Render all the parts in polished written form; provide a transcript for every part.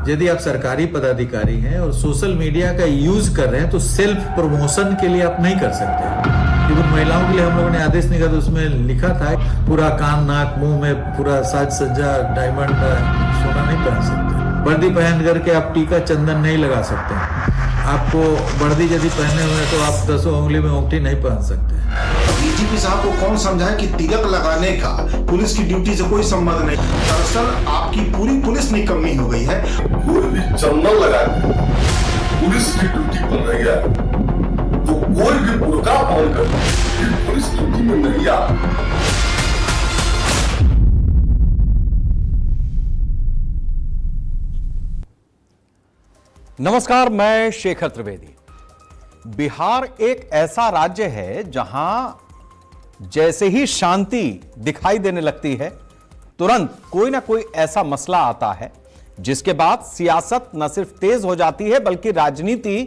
यदि आप सरकारी पदाधिकारी हैं और सोशल मीडिया का यूज कर रहे हैं तो सेल्फ प्रमोशन के लिए आप नहीं कर सकते। क्योंकि महिलाओं के लिए हम लोगों ने आदेश निकाला तो उसमें लिखा था पूरा कान नाक मुंह में पूरा साज सज्जा डायमंड सोना नहीं पहन सकते। वर्दी पहन करके आप टीका चंदन नहीं लगा सकते। आपको वर्दी यदि पहने हुए तो आप 10 उंगली में अंगूठी नहीं पहन सकते। डीजीपी साहब को कौन समझाए कि तिलक लगाने का पुलिस की ड्यूटी से कोई संबंध नहीं। दरअसल आपकी पूरी पुलिस निकम्मी हो गई है। कोई भी चंदन लगाने पुलिस की ड्यूटी बन रही है तो कोई भी बुर्का पहन कर पुलिस ड्यूटी में नहीं आता। नमस्कार, मैं शेखर त्रिवेदी। बिहार एक ऐसा राज्य है जहां जैसे ही शांति दिखाई देने लगती है तुरंत कोई ना कोई ऐसा मसला आता है जिसके बाद सियासत न सिर्फ तेज हो जाती है बल्कि राजनीति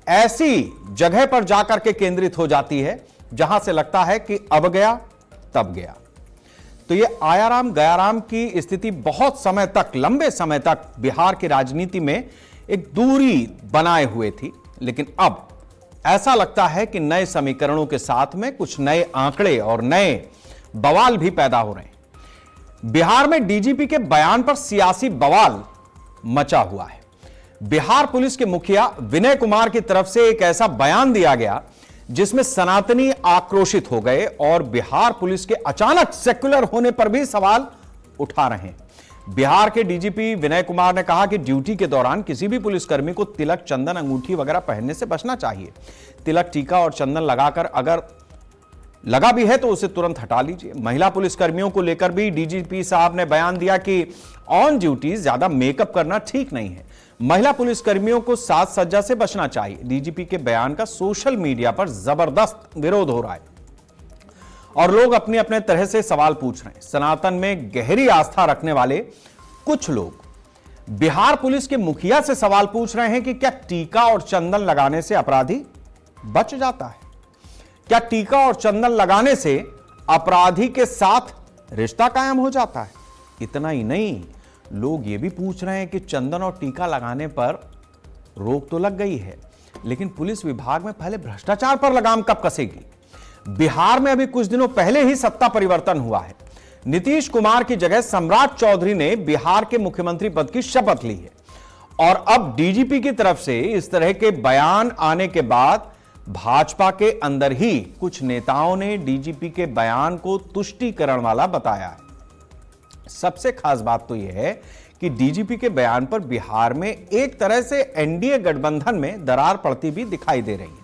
ऐसी जगह पर जाकर के केंद्रित हो जाती है जहां से लगता है कि अब गया तब गया। तो ये आयाराम गयाराम की स्थिति बहुत समय तक, लंबे समय तक बिहार की राजनीति में एक दूरी बनाए हुए थी, लेकिन अब ऐसा लगता है कि नए समीकरणों के साथ में कुछ नए आंकड़े और नए बवाल भी पैदा हो रहे हैं। बिहार में डीजीपी के बयान पर सियासी बवाल मचा हुआ है। बिहार पुलिस के मुखिया विनय कुमार की तरफ से एक ऐसा बयान दिया गया जिसमें सनातनी आक्रोशित हो गए और बिहार पुलिस के अचानक सेक्युलर होने पर भी सवाल उठा रहे हैं। बिहार के डीजीपी विनय कुमार ने कहा कि ड्यूटी के दौरान किसी भी पुलिसकर्मी को तिलक, चंदन, अंगूठी वगैरह पहनने से बचना चाहिए। तिलक, टीका और चंदन लगाकर अगर लगा भी है तो उसे तुरंत हटा लीजिए। महिला पुलिसकर्मियों को लेकर भी डीजीपी साहब ने बयान दिया कि ऑन ड्यूटी ज्यादा मेकअप करना ठीक नहीं है। महिला पुलिसकर्मियों को साज सज्जा से बचना चाहिए। डीजीपी के बयान का सोशल मीडिया पर जबरदस्त विरोध हो रहा है और लोग अपने अपने तरह से सवाल पूछ रहे हैं। सनातन में गहरी आस्था रखने वाले कुछ लोग बिहार पुलिस के मुखिया से सवाल पूछ रहे हैं कि क्या टीका और चंदन लगाने से अपराधी बच जाता है? क्या टीका और चंदन लगाने से अपराधी के साथ रिश्ता कायम हो जाता है? इतना ही नहीं, लोग यह भी पूछ रहे हैं कि चंदन और टीका लगाने पर रोक तो लग गई है, लेकिन पुलिस विभाग में पहले भ्रष्टाचार पर लगाम कब कसेगी? बिहार में अभी कुछ दिनों पहले ही सत्ता परिवर्तन हुआ है। नीतीश कुमार की जगह सम्राट चौधरी ने बिहार के मुख्यमंत्री पद की शपथ ली है और अब डीजीपी की तरफ से इस तरह के बयान आने के बाद भाजपा के अंदर ही कुछ नेताओं ने डीजीपी के बयान को तुष्टीकरण वाला बताया है। सबसे खास बात तो यह है कि डीजीपी के बयान पर बिहार में एक तरह से एनडीए गठबंधन में दरार पड़ती भी दिखाई दे रही है।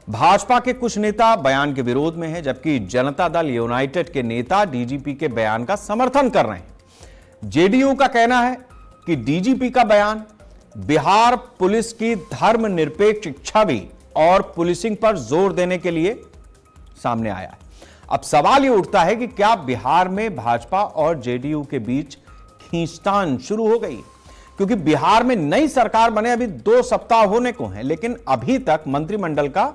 भाजपा के कुछ नेता बयान के विरोध में हैं, जबकि जनता दल यूनाइटेड के नेता डीजीपी के बयान का समर्थन कर रहे हैं। जेडीयू का कहना है कि डीजीपी का बयान बिहार पुलिस की धर्मनिरपेक्ष छवि और पुलिसिंग पर जोर देने के लिए सामने आया है। अब सवाल यह उठता है कि क्या बिहार में भाजपा और जेडीयू के बीच खींचतान शुरू हो गई? क्योंकि बिहार में नई सरकार बने अभी 2 सप्ताह होने को हैं, लेकिन अभी तक मंत्रिमंडल का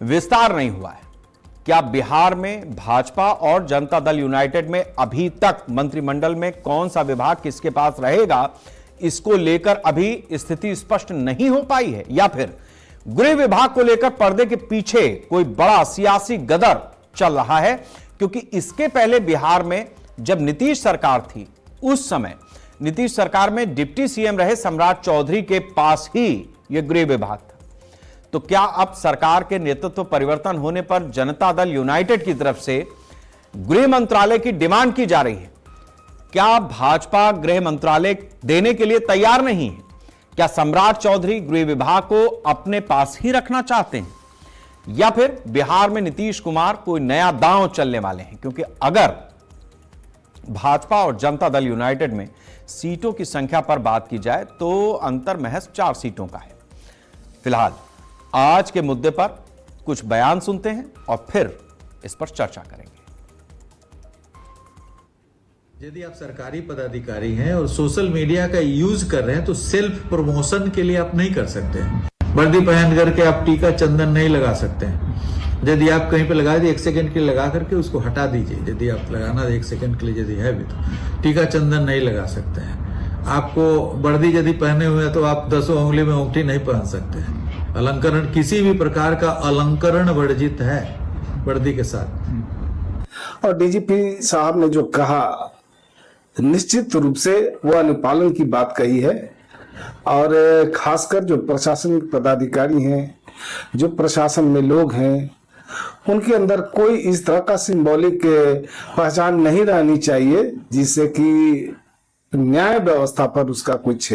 विस्तार नहीं हुआ है। क्या बिहार में भाजपा और जनता दल यूनाइटेड में अभी तक मंत्रिमंडल में कौन सा विभाग किसके पास रहेगा, इसको लेकर अभी स्थिति स्पष्ट नहीं हो पाई है? या फिर गृह विभाग को लेकर पर्दे के पीछे कोई बड़ा सियासी गदर चल रहा है? क्योंकि इसके पहले बिहार में जब नीतीश सरकार थी, उस समय नीतीश सरकार में डिप्टी सीएम रहे सम्राट चौधरी के पास ही यह गृह विभाग था। तो क्या अब सरकार के नेतृत्व परिवर्तन होने पर जनता दल यूनाइटेड की तरफ से गृह मंत्रालय की डिमांड की जा रही है? क्या भाजपा गृह मंत्रालय देने के लिए तैयार नहीं है? क्या सम्राट चौधरी गृह विभाग को अपने पास ही रखना चाहते हैं, या फिर बिहार में नीतीश कुमार कोई नया दांव चलने वाले हैं? क्योंकि अगर भाजपा और जनता दल यूनाइटेड में सीटों की संख्या पर बात की जाए तो अंतर महज 4 सीटों का है। फिलहाल आज के मुद्दे पर कुछ बयान सुनते हैं और फिर इस पर चर्चा करेंगे। यदि आप सरकारी पदाधिकारी हैं और सोशल मीडिया का यूज कर रहे हैं तो सेल्फ प्रमोशन के लिए आप नहीं कर सकते। वर्दी पहन करके आप टीका चंदन नहीं लगा सकते हैं। यदि आप कहीं पे लगा दिए 1 सेकंड के लिए लगा करके उसको हटा दीजिए। यदि आप लगाना 1 सेकंड के लिए यदि है भी तो टीका चंदन नहीं लगा सकते हैं। आपको वर्दी यदि पहने हुए हैं तो आप 10 उंगली में अंगूठी नहीं पहन सकते। अलंकरण, किसी भी प्रकार का अलंकरण वर्जित है वर्दी के साथ। और डीजीपी साहब ने जो कहा, निश्चित रूप से वो अनुपालन की बात कही है। और खासकर जो प्रशासनिक पदाधिकारी हैं, जो प्रशासन में लोग हैं, उनके अंदर कोई इस तरह का सिंबॉलिक पहचान नहीं रहनी चाहिए जिससे कि न्याय व्यवस्था पर उसका कुछ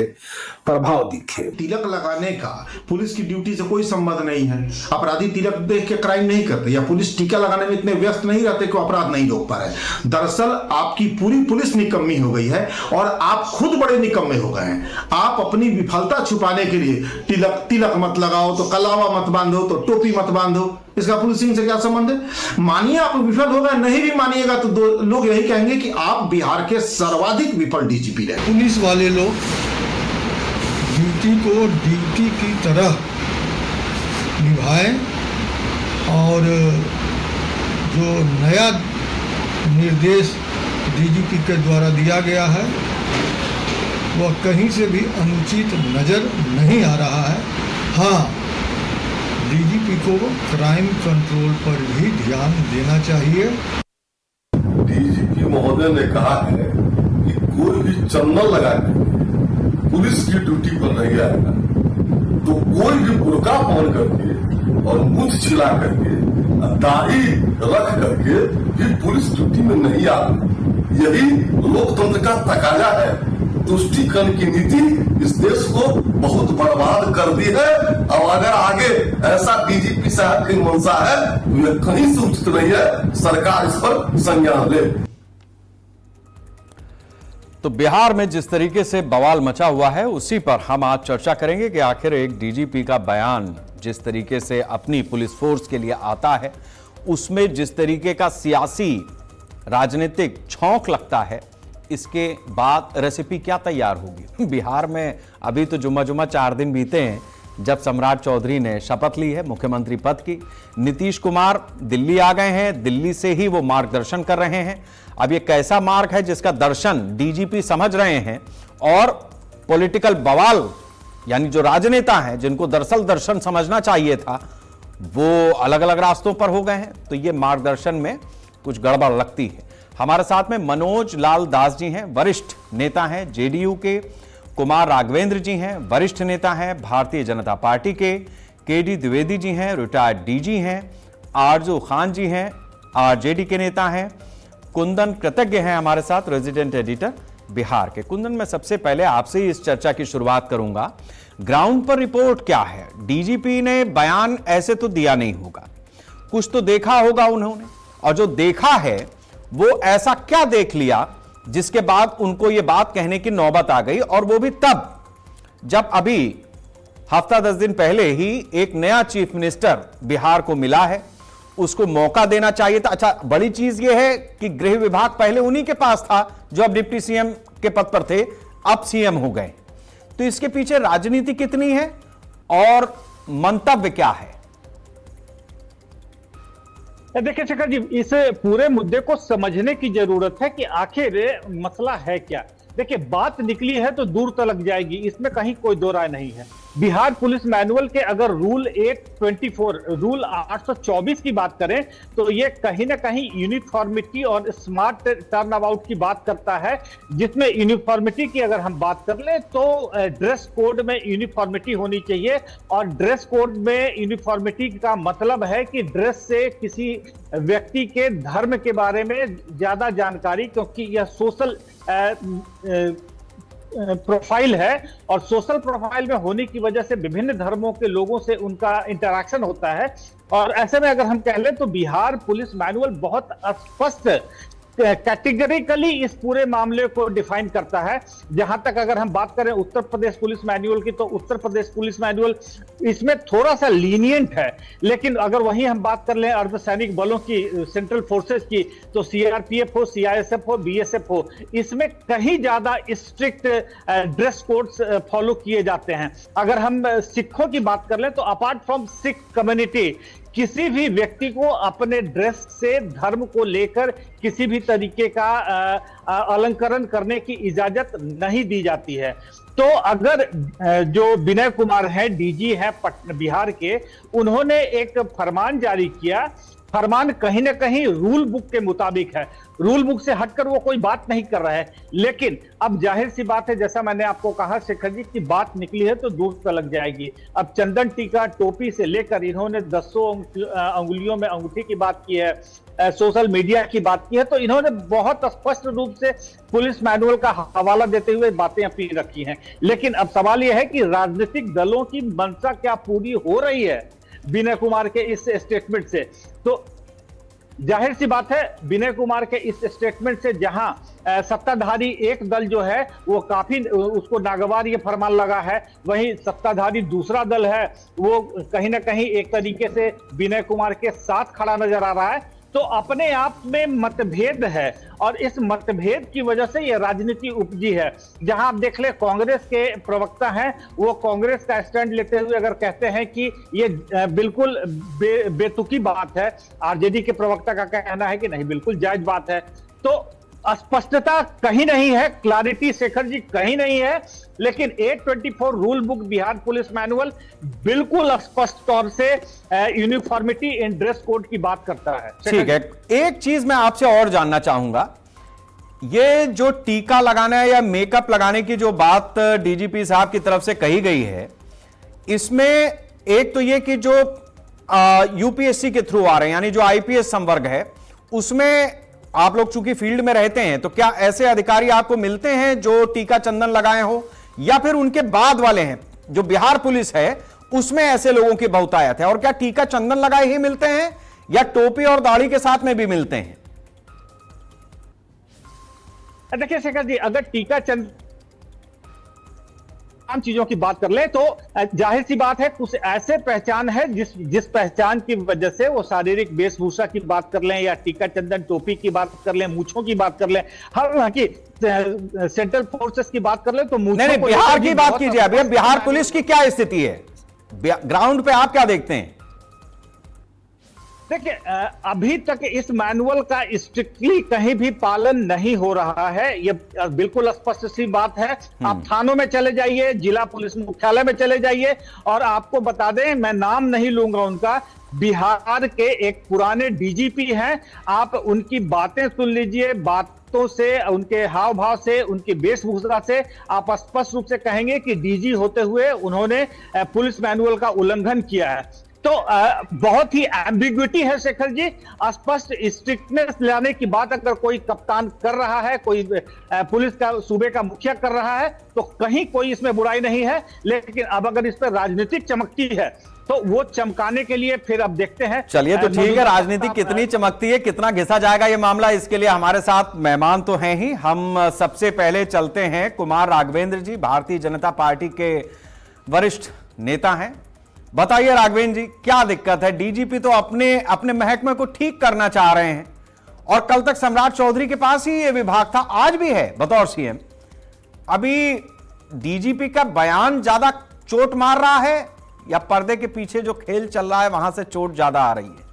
प्रभाव दिखे। तिलक लगाने का पुलिस की ड्यूटी से कोई संबंध नहीं है। अपराधी तिलक देख के क्राइम नहीं करते, या पुलिस टीका लगाने में इतने व्यस्त नहीं रहते कि अपराध नहीं रोक पा रहे। दरअसल आपकी पूरी पुलिस निकम्मी हो गई है और आप खुद बड़े निकम्मे हो गए हैं। आप अपनी विफलता छुपाने के लिए तिलक मत लगाओ तो कलावा मत बांधो तो टोपी मत बांधो, इसका पुलिसिंग से क्या संबंध है? मानिए आप विफल हो गए, नहीं भी मानिएगा तो लोग यही कहेंगे कि आप बिहार के सर्वाधिक विफल डीजीपी रहे। पुलिस वाले लोग ड्यूटी को ड्यूटी की तरह निभाएं और जो नया निर्देश डीजीपी के द्वारा दिया गया है वह कहीं से भी अनुचित नजर नहीं आ रहा है। हाँ, डीजीपी को क्राइम कंट्रोल पर भी ध्यान देना चाहिए। डीजीपी महोदय ने कहा है कि कोई भी चंदन लगा के पुलिस की ड्यूटी पर नहीं आएगा तो कोई भी बुर्का पहन करके और मुंह छिला करके दाढ़ी रख करके भी पुलिस ड्यूटी में नहीं आएगा। यही लोकतंत्र का तकाजा है। तुष्टीकरण की नीति इस देश को बहुत बर्बाद कर दी है और अगर आगे ऐसा डीजीपी साहब की मंशा है तो यह कहीं से उचित नहीं है। सरकार इस पर संज्ञान ले। तो बिहार में जिस तरीके से बवाल मचा हुआ है उसी पर हम आज चर्चा करेंगे कि आखिर एक डीजीपी का बयान जिस तरीके से अपनी पुलिस फोर्स के लिए आता है, उसमें जिस तरीके का सियासी राजनीतिक छौंक लगता है, इसके बाद रेसिपी क्या तैयार होगी। बिहार में अभी तो जुम्मा 4 दिन बीते हैं जब सम्राट चौधरी ने शपथ ली है मुख्यमंत्री पद की। नीतीश कुमार दिल्ली आ गए हैं, दिल्ली से ही वो मार्गदर्शन कर रहे हैं। अब ये कैसा मार्ग है जिसका दर्शन डीजीपी समझ रहे हैं और पॉलिटिकल बवाल यानी जो राजनेता हैं जिनको दरअसल दर्शन समझना चाहिए था वो अलग अलग रास्तों पर हो गए हैं। तो ये मार्गदर्शन में कुछ गड़बड़ लगती है। हमारे साथ में मनोज लाल दास जी हैं, वरिष्ठ नेता हैं जेडीयू के। कुमार राघवेंद्र जी हैं, वरिष्ठ नेता हैं भारतीय जनता पार्टी के। केडी द्विवेदी जी हैं, रिटायर्ड डीजी हैं। आरजू खान जी हैं, आरजेडी के नेता हैं। कुंदन कृतज्ञ हैं हमारे साथ, रेजिडेंट एडिटर बिहार के। कुंदन, मैं सबसे पहले आपसे ही इस चर्चा की शुरुआत करूंगा। ग्राउंड पर रिपोर्ट क्या है? डीजीपी ने बयान ऐसे तो दिया नहीं होगा, कुछ तो देखा होगा उन्होंने, और जो देखा है वो ऐसा क्या देख लिया जिसके बाद उनको ये बात कहने की नौबत आ गई, और वो भी तब जब अभी हफ्ता 10 दिन पहले ही एक नया चीफ मिनिस्टर बिहार को मिला है, उसको मौका देना चाहिए था। अच्छा, बड़ी चीज यह है कि गृह विभाग पहले उन्हीं के पास था जो अब डिप्टी सीएम के पद पर थे, अब सीएम हो गए। तो इसके पीछे राजनीति कितनी है और मंतव्य क्या है? देखिए शेखर जी, इस पूरे मुद्दे को समझने की जरूरत है कि आखिर मसला है क्या। देखिए, बात निकली है तो दूर तक जाएगी, इसमें कहीं कोई दो राय नहीं है। बिहार पुलिस मैनुअल के अगर रूल 824 रूल 824 की बात करें तो ये कहीं ना कहीं यूनिफॉर्मिटी और स्मार्ट टर्न अबाउट की बात करता है, जिसमें यूनिफॉर्मिटी की अगर हम बात कर लें तो ड्रेस कोड में यूनिफॉर्मिटी होनी चाहिए। और ड्रेस कोड में यूनिफॉर्मिटी का मतलब है कि ड्रेस से किसी व्यक्ति के धर्म के बारे में ज्यादा जानकारी, क्योंकि यह सोशल प्रोफाइल है और सोशल प्रोफाइल में होने की वजह से विभिन्न धर्मों के लोगों से उनका इंटरैक्शन होता है। और ऐसे में अगर हम कह लें तो बिहार पुलिस मैनुअल बहुत स्पष्ट कैटेगरिकली इस पूरे मामले को डिफाइन करता है। जहां तक अगर हम बात करें उत्तर प्रदेश पुलिस मैनुअल की, तो उत्तर प्रदेश पुलिस मैनुअल इसमें थोड़ा सा लीनियंट है। लेकिन अगर वहीं हम बात कर लें अर्धसैनिक बलों की, सेंट्रल फोर्सेस की, तो सीआरपीएफ हो, सीआईएसएफ हो, बीएसएफ हो, इसमें कहीं ज्यादा स्ट्रिक्ट ड्रेस कोड्स फॉलो किए जाते हैं। अगर हम सिखों की बात कर लें तो अपार्ट फ्रॉम सिख कम्युनिटी किसी भी व्यक्ति को अपने ड्रेस से धर्म को लेकर किसी भी तरीके का अलंकरण करने की इजाजत नहीं दी जाती है। तो अगर जो विनय कुमार है, डीजी है बिहार के, उन्होंने एक फरमान जारी किया, फरमान कहीं ना कहीं रूल बुक के मुताबिक है, रूल बुक से हटकर वो कोई बात नहीं कर रहा है। लेकिन अब जाहिर सी बात है, जैसा मैंने आपको कहा शेखर जी, की बात निकली है तो दूर तक लग जाएगी। अब चंदन टीका टोपी से लेकर इन्होंने 10 अंगुलियों में अंगूठी की बात की है, सोशल मीडिया की बात की है, तो इन्होंने बहुत स्पष्ट रूप से पुलिस मैनुअल का हवाला देते हुए बातें अपनी रखी हैं। लेकिन अब सवाल यह है कि राजनीतिक दलों की मंशा क्या पूरी हो रही है विनय कुमार के इस स्टेटमेंट से? तो जाहिर सी बात है, विनय कुमार के इस स्टेटमेंट से जहां सत्ताधारी एक दल जो है वो काफी उसको नागवार ये फरमान लगा है, वहीं सत्ताधारी दूसरा दल है वो कहीं ना कहीं एक तरीके से विनय कुमार के साथ खड़ा नजर आ रहा है। तो अपने आप में मतभेद है और इस मतभेद की वजह से ये राजनीति उपजी है। जहां आप देख ले, कांग्रेस के प्रवक्ता हैं, वो कांग्रेस का स्टैंड लेते हुए अगर कहते हैं कि ये बिल्कुल बेतुकी बात है, आरजेडी के प्रवक्ता का कहना है कि नहीं, बिल्कुल जायज बात है। तो स्पष्टता कहीं नहीं है, क्लैरिटी शेखर जी कहीं नहीं है, लेकिन 824 rule book Bihar police manual बिल्कुल स्पष्ट तौर से यूनिफॉर्मिटी इन ड्रेस कोड की बात करता है। ठीक है, एक चीज मैं आपसे और जानना चाहूंगा, ये जो टीका लगाना या मेकअप लगाने की जो बात डीजीपी साहब की तरफ से कही गई है, इसमें एक तो ये कि जो यूपीएससी के थ्रू आ रहे हैं, यानी जो आईपीएस संवर्ग है, उसमें आप लोग चूंकि फील्ड में रहते हैं, तो क्या ऐसे अधिकारी आपको मिलते हैं जो टीका चंदन लगाए हो, या फिर उनके बाद वाले हैं जो बिहार पुलिस है उसमें ऐसे लोगों की बहुतायत है? और क्या टीका चंदन लगाए ही मिलते हैं या टोपी और दाढ़ी के साथ में भी मिलते हैं? देखिए शेखर जी, अगर टीका चंदन आम चीजों की बात कर ले तो जाहिर सी बात है कुछ ऐसे पहचान है जिस पहचान की वजह से वो शारीरिक वेशभूषा की बात कर लें या टीका चंदन टोपी की बात कर लें, मूंछों की बात कर लें, हालांकि सेंट्रल फोर्सेस की बात कर लें तो मूंछों नहीं, बिहार की बात कीजिए। अभी बिहार पुलिस की क्या स्थिति है ग्राउंड पे, आप क्या देखते हैं? देखिए, अभी तक इस मैनुअल का स्ट्रिक्टली कहीं भी पालन नहीं हो रहा है, ये बिल्कुल स्पष्ट सी बात है। आप थानों में चले जाइए, जिला पुलिस मुख्यालय में चले जाइए, और आपको बता दें, मैं नाम नहीं लूंगा उनका, बिहार के एक पुराने डीजीपी हैं, आप उनकी बातें सुन लीजिए, बातों से, उनके हाव भाव से, उनकी वेशभूषा से आप स्पष्ट रूप से कहेंगे कि डीजी होते हुए उन्होंने पुलिस मैनुअल का उल्लंघन किया है। तो बहुत ही एम्बिग्विटी है शेखर जी। स्पष्ट स्ट्रिक्टनेस लाने की बात अगर कोई कप्तान कर रहा है, कोई पुलिस का सूबे का मुखिया कर रहा है, तो कहीं कोई इसमें बुराई नहीं है। लेकिन अब अगर इस पर राजनीतिक चमकती है तो वो चमकाने के लिए फिर अब देखते हैं। चलिए, तो ठीक है, राजनीति कितनी चमकती है, कितना घिसा जाएगा ये मामला, इसके लिए हमारे साथ मेहमान तो हैं ही। हम सबसे पहले चलते हैं कुमार राघवेंद्र जी, भारतीय जनता पार्टी के वरिष्ठ नेता हैं। बताइए राघवेंद्र जी, क्या दिक्कत है? डीजीपी तो अपने महकमे को ठीक करना चाह रहे हैं, और कल तक सम्राट चौधरी के पास ही ये विभाग था, आज भी है बतौर सीएम। अभी डीजीपी का बयान ज्यादा चोट मार रहा है या पर्दे के पीछे जो खेल चल रहा है वहां से चोट ज्यादा आ रही है?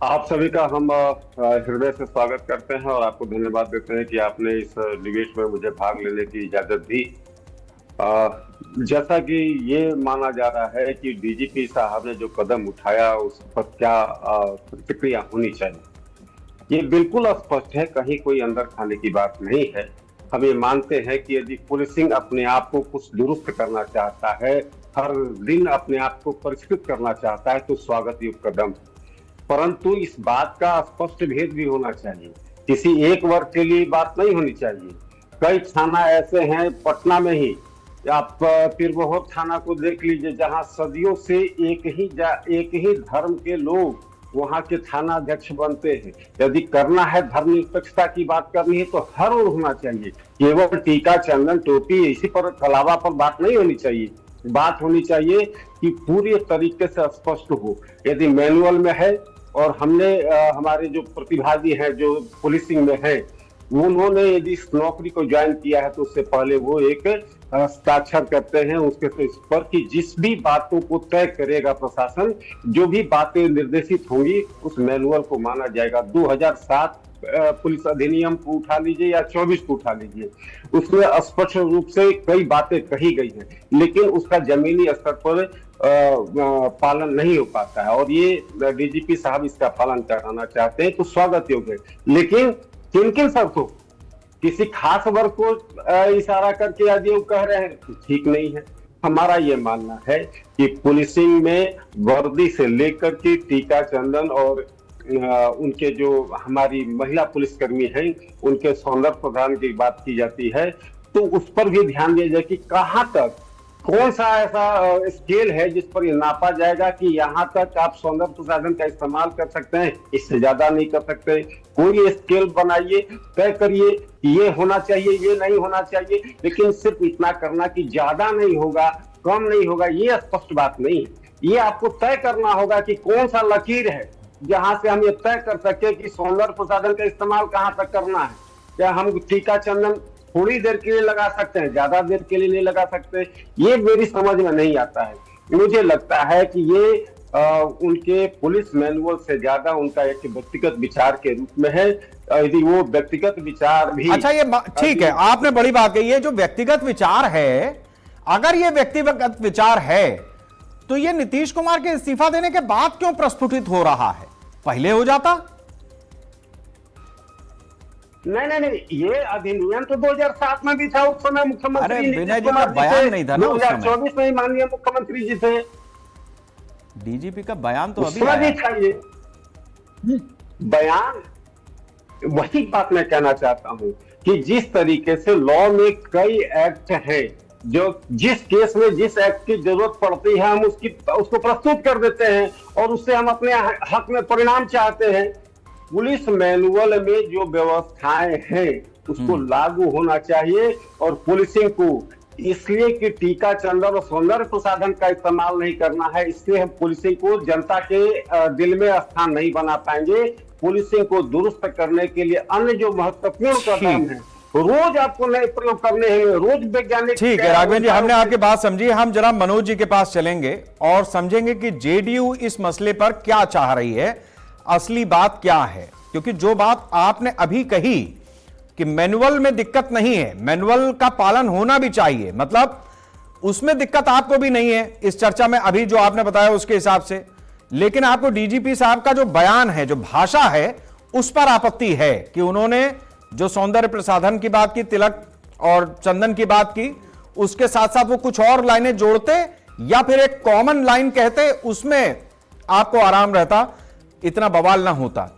आप सभी का हम हृदय से स्वागत करते हैं और आपको धन्यवाद देते हैं कि आपने इस निवेश में मुझे भाग लेने की इजाजत दी। जैसा कि ये माना जा रहा है कि डीजीपी साहब ने जो कदम उठाया उस पर क्या प्रतिक्रिया होनी चाहिए, ये बिल्कुल स्पष्ट है, कहीं कोई अंदर खाने की बात नहीं है। हम ये मानते हैं कि यदि पुलिसिंग अपने आप को कुछ दुरुस्त करना चाहता है, हर दिन अपने आप को परिष्कृत करना चाहता है, तो स्वागत योग्य कदम, परंतु इस बात का स्पष्ट भेद भी होना चाहिए। किसी एक वर्ग के लिए बात नहीं होनी चाहिए। कई थाना ऐसे हैं पटना में ही, आप पीरबहोर थाना को देख लीजिए, जहां सदियों से एक ही धर्म के लोग वहां के थाना अध्यक्ष बनते हैं। यदि करना है धर्मनिरपेक्षता की बात करनी है तो हर ओर होना चाहिए, केवल टीका चंदन टोपी इसी पर कलावा पर बात नहीं होनी चाहिए। बात होनी चाहिए कि पूरी तरीके से स्पष्ट हो। यदि मैनुअल में है, और हमने हमारे जो प्रतिभागी हैं जो पुलिसिंग में है, उन्होंने यदि इस नौकरी को ज्वाइन किया है तो उससे पहले वो एक हस्ताक्षर करते हैं उसके तो इस पर कि जिस भी बातों को तय करेगा प्रशासन, जो भी बातें निर्देशित होंगी उस मैनुअल को माना जाएगा। 2007 पुलिस अधिनियम को उठा लीजिए या 24 को उठा लीजिए, उसमें स्पष्ट रूप से कई बातें कही गई हैं, लेकिन उसका जमीनी स्तर पर पालन नहीं हो पाता है और ये डीजीपी साहब इसका पालन कराना चाहते हैं तो स्वागत योग्य है। लेकिन किन किन शर्तों, किसी खास वर्ग को इशारा करके यदि वो कह रहे हैं तो ठीक नहीं है। हमारा ये मानना है कि पुलिसिंग में वर्दी से लेकर के टीका चंदन और उनके जो हमारी महिला पुलिसकर्मी हैं उनके सौंदर्य प्रदान की बात की जाती है, तो उस पर भी ध्यान दिया जाए कि कहां तक कौन सा ऐसा स्केल है जिस पर ये नापा जाएगा कि यहाँ तक आप सौंदर्य प्रसाधन का इस्तेमाल कर सकते हैं, इससे ज्यादा नहीं कर सकते। कोई स्केल बनाइए, तय करिए कि ये होना चाहिए, ये नहीं होना चाहिए, लेकिन सिर्फ इतना करना कि ज्यादा नहीं होगा, कम नहीं होगा, ये स्पष्ट बात नहीं है। ये आपको तय करना होगा कि कौन सा लकीर है जहां से हम ये तय कर सके कि सौंदर्य प्रसाधन का इस्तेमाल कहां तक करना है। क्या हम टीका चंदन थोड़ी देर के लिए लगा सकते हैं, ज्यादा देर के लिए नहीं लगा सकते, ये मेरी समझ में नहीं आता है। मुझे लगता है कि ये उनके पुलिस मैनुअल से ज्यादा उनका एक व्यक्तिगत विचार के रूप में है। यदि वो व्यक्तिगत विचार भी अच्छा, ये ठीक है, आपने बड़ी बात कही है। जो व्यक्तिगत विचार है, अगर ये व्यक्तिगत विचार है तो ये नीतीश कुमार के इस्तीफा देने के बाद क्यों प्रस्फुटित हो रहा है? पहले हो जाता। नहीं, ये अधिनियम तो 2007 में भी था, उस समय मुख्यमंत्री विनय जी का बयान नहीं था ना उस समय। 2024 में माननीय मुख्यमंत्री जी थे। डीजीपी का बयान तो अभी भी था ये बयान। वही बात मैं कहना चाहता हूं कि जिस तरीके से लॉ में कई एक्ट हैं, जो जिस केस में जिस एक्ट की जरूरत पड़ती है हम उसको प्रस्तुत कर देते हैं और उससे हम अपने हक में परिणाम चाहते हैं। पुलिस मैनुअल में जो व्यवस्थाएं हैं उसको लागू होना चाहिए और पुलिसिंग को इसलिए कि टीका चंदन और सौंदर्य प्रसाधन का इस्तेमाल नहीं करना है, इससे हम पुलिसिंग को जनता के दिल में स्थान नहीं बना पाएंगे। पुलिसिंग को दुरुस्त करने के लिए अन्य जो महत्वपूर्ण कदम है रोज आपको नए प्रयोग करने हैं, रोज वैज्ञानिक। ठीक है राघवेंद्र जी, हमने आपकी बात समझी। हम जरा मनोज जी के पास चलेंगे और समझेंगे कि जेडीयू इस मसले पर क्या चाह रही है, असली बात क्या है। क्योंकि जो बात आपने अभी कही कि मैनुअल में दिक्कत नहीं है, मैनुअल का पालन होना भी चाहिए, मतलब उसमें दिक्कत आपको भी नहीं है इस चर्चा में अभी जो आपने बताया उसके हिसाब से, लेकिन आपको डीजीपी साहब का जो बयान है, जो भाषा है, उस पर आपत्ति है कि उन्होंने जो सौंदर्य प्रसाधन की बात की, तिलक और चंदन की बात की, उसके साथ साथ वो कुछ और लाइनें जोड़ते या फिर एक कॉमन लाइन कहते, उसमें आपको आराम रहता, इतना बवाल ना होता।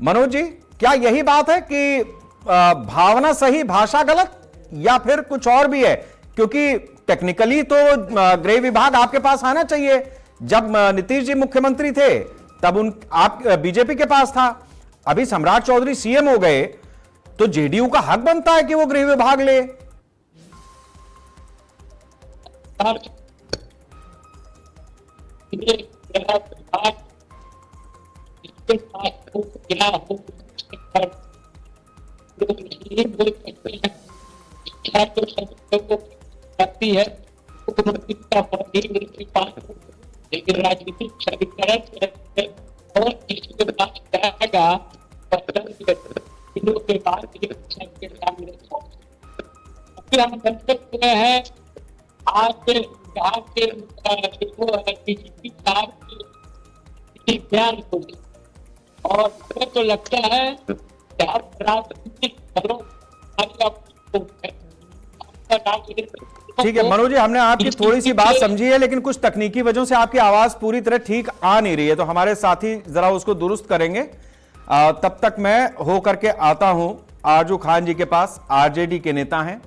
मनोज जी, क्या यही बात है कि भावना सही, भाषा गलत, या फिर कुछ और भी है? क्योंकि टेक्निकली तो गृह विभाग आपके पास आना चाहिए। जब नीतीश जी मुख्यमंत्री थे तब आप बीजेपी के पास था, अभी सम्राट चौधरी सीएम हो गए तो जेडीयू का हक बनता है कि वो गृह विभाग ले। है लेकिन राजनीतिक समीकरण और इसके पास जाएगा दिनों के बाद सबके सामने फिर हम बन सकते हैं। आज यहाँ के डीजीपी साहब की ज्ञान होगी और मुझे तो लगता है राजनीतिक दलों ठीक है मनोज जी, हमने आपकी थोड़ी सी बात समझी है, लेकिन कुछ तकनीकी वजहों से आपकी आवाज पूरी तरह ठीक आ नहीं रही है, तो हमारे साथी जरा उसको दुरुस्त करेंगे। तब तक मैं हो करके आता हूं आजू खान जी के पास, आरजेडी के नेता हैं।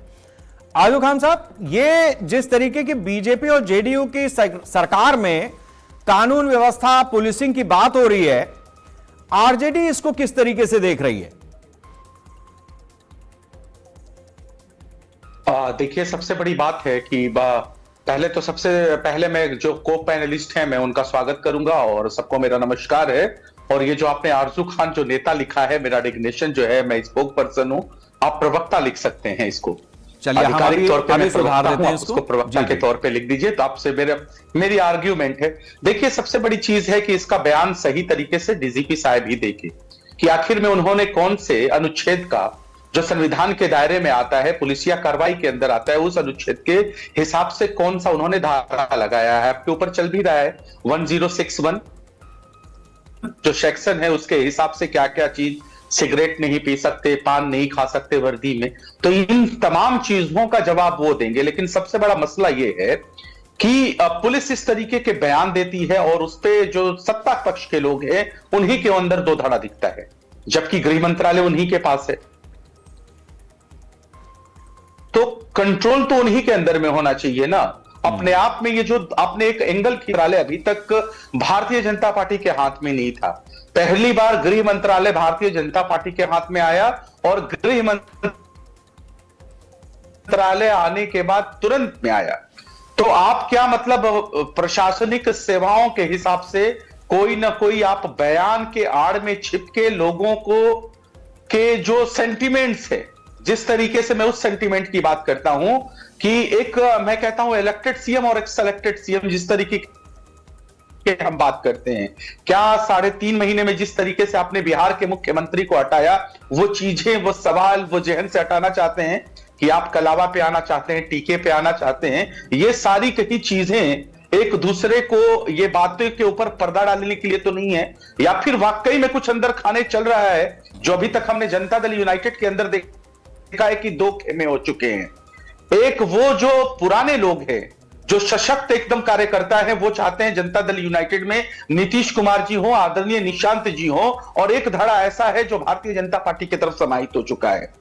आजू खान साहब, ये जिस तरीके की बीजेपी और जेडीयू की सरकार में कानून व्यवस्था, पुलिसिंग की बात हो रही है, आरजेडी इसको किस तरीके से देख रही है? देखिए, सबसे बड़ी बात है कि सबसे पहले मैं जो को पैनलिस्ट हैं मैं उनका स्वागत करूंगा और सबको मेरा नमस्कार है। और ये जो आपने आरजू खान जो नेता लिखा है, मेरा डिग्नेशन जो है, मैं स्पोक पर्सन हूं, आप प्रवक्ता लिख सकते हैं इसको। चलिए हम आधिकारिक तौर पे अभी मैं सुधार प्रवक्ता देते हूं, हैं आप इसको। उसको प्रवक्ता जी, के जी। तौर पे लिख दीजिए। तो आपसे मेरी आर्ग्यूमेंट है, देखिए सबसे बड़ी चीज है कि इसका बयान सही तरीके से डीजीपी साहब ही देखे कि आखिर में उन्होंने कौन से अनुच्छेद का, जो संविधान के दायरे में आता है, पुलिसिया कार्रवाई के अंदर आता है, उस अनुच्छेद के हिसाब से कौन सा उन्होंने धारा लगाया है। आपके ऊपर चल भी रहा है 1061 जो सेक्शन है, उसके हिसाब से क्या क्या चीज, सिगरेट नहीं पी सकते, पान नहीं खा सकते वर्दी में। तो इन तमाम चीजों का जवाब वो देंगे। लेकिन सबसे बड़ा मसला ये है कि पुलिस इस तरीके के बयान देती है और उस पे जो सत्ता पक्ष के लोग हैं उन्हीं के अंदर दो धड़ा दिखता है, जबकि गृह मंत्रालय उन्हीं के पास है। तो कंट्रोल तो उन्हीं के अंदर में होना चाहिए ना। अपने आप में ये जो आपने एक एंगल खींचा, अभी तक भारतीय जनता पार्टी के हाथ में नहीं था। पहली बार गृह मंत्रालय भारतीय जनता पार्टी के हाथ में आया और गृह मंत्रालय आने के बाद तुरंत में आया। तो आप क्या मतलब प्रशासनिक सेवाओं के हिसाब से कोई ना कोई आप बयान के आड़ में छिप के लोगों को के जो सेंटिमेंट्स है, जिस तरीके से मैं उस सेंटिमेंट की बात करता हूं कि एक मैं कहता हूं इलेक्टेड सीएम और एक सेलेक्टेड सीएम जिस तरीके के हम बात करते हैं, क्या 3.5 महीने में जिस तरीके से आपने बिहार के मुख्यमंत्री को हटाया, वो चीजें, वो सवाल, वो जहन से हटाना चाहते हैं कि आप कलावा पे आना चाहते हैं, टीके पे आना चाहते हैं। ये सारी कई चीजें एक दूसरे को ये बातें के ऊपर पर्दा डालने के लिए तो नहीं है, या फिर वाकई में कुछ अंदर खाने चल रहा है जो अभी तक हमने जनता दल यूनाइटेड के अंदर देखा है कि 2 खेमे हो चुके हैं। एक वो जो पुराने लोग हैं, जो सशक्त एकदम कार्यकर्ता है, वो चाहते हैं जनता दल यूनाइटेड में नीतीश कुमार जी हो, आदरणीय निशांत जी हो, और एक धड़ा ऐसा है जो भारतीय जनता पार्टी की तरफ समाहित हो चुका है।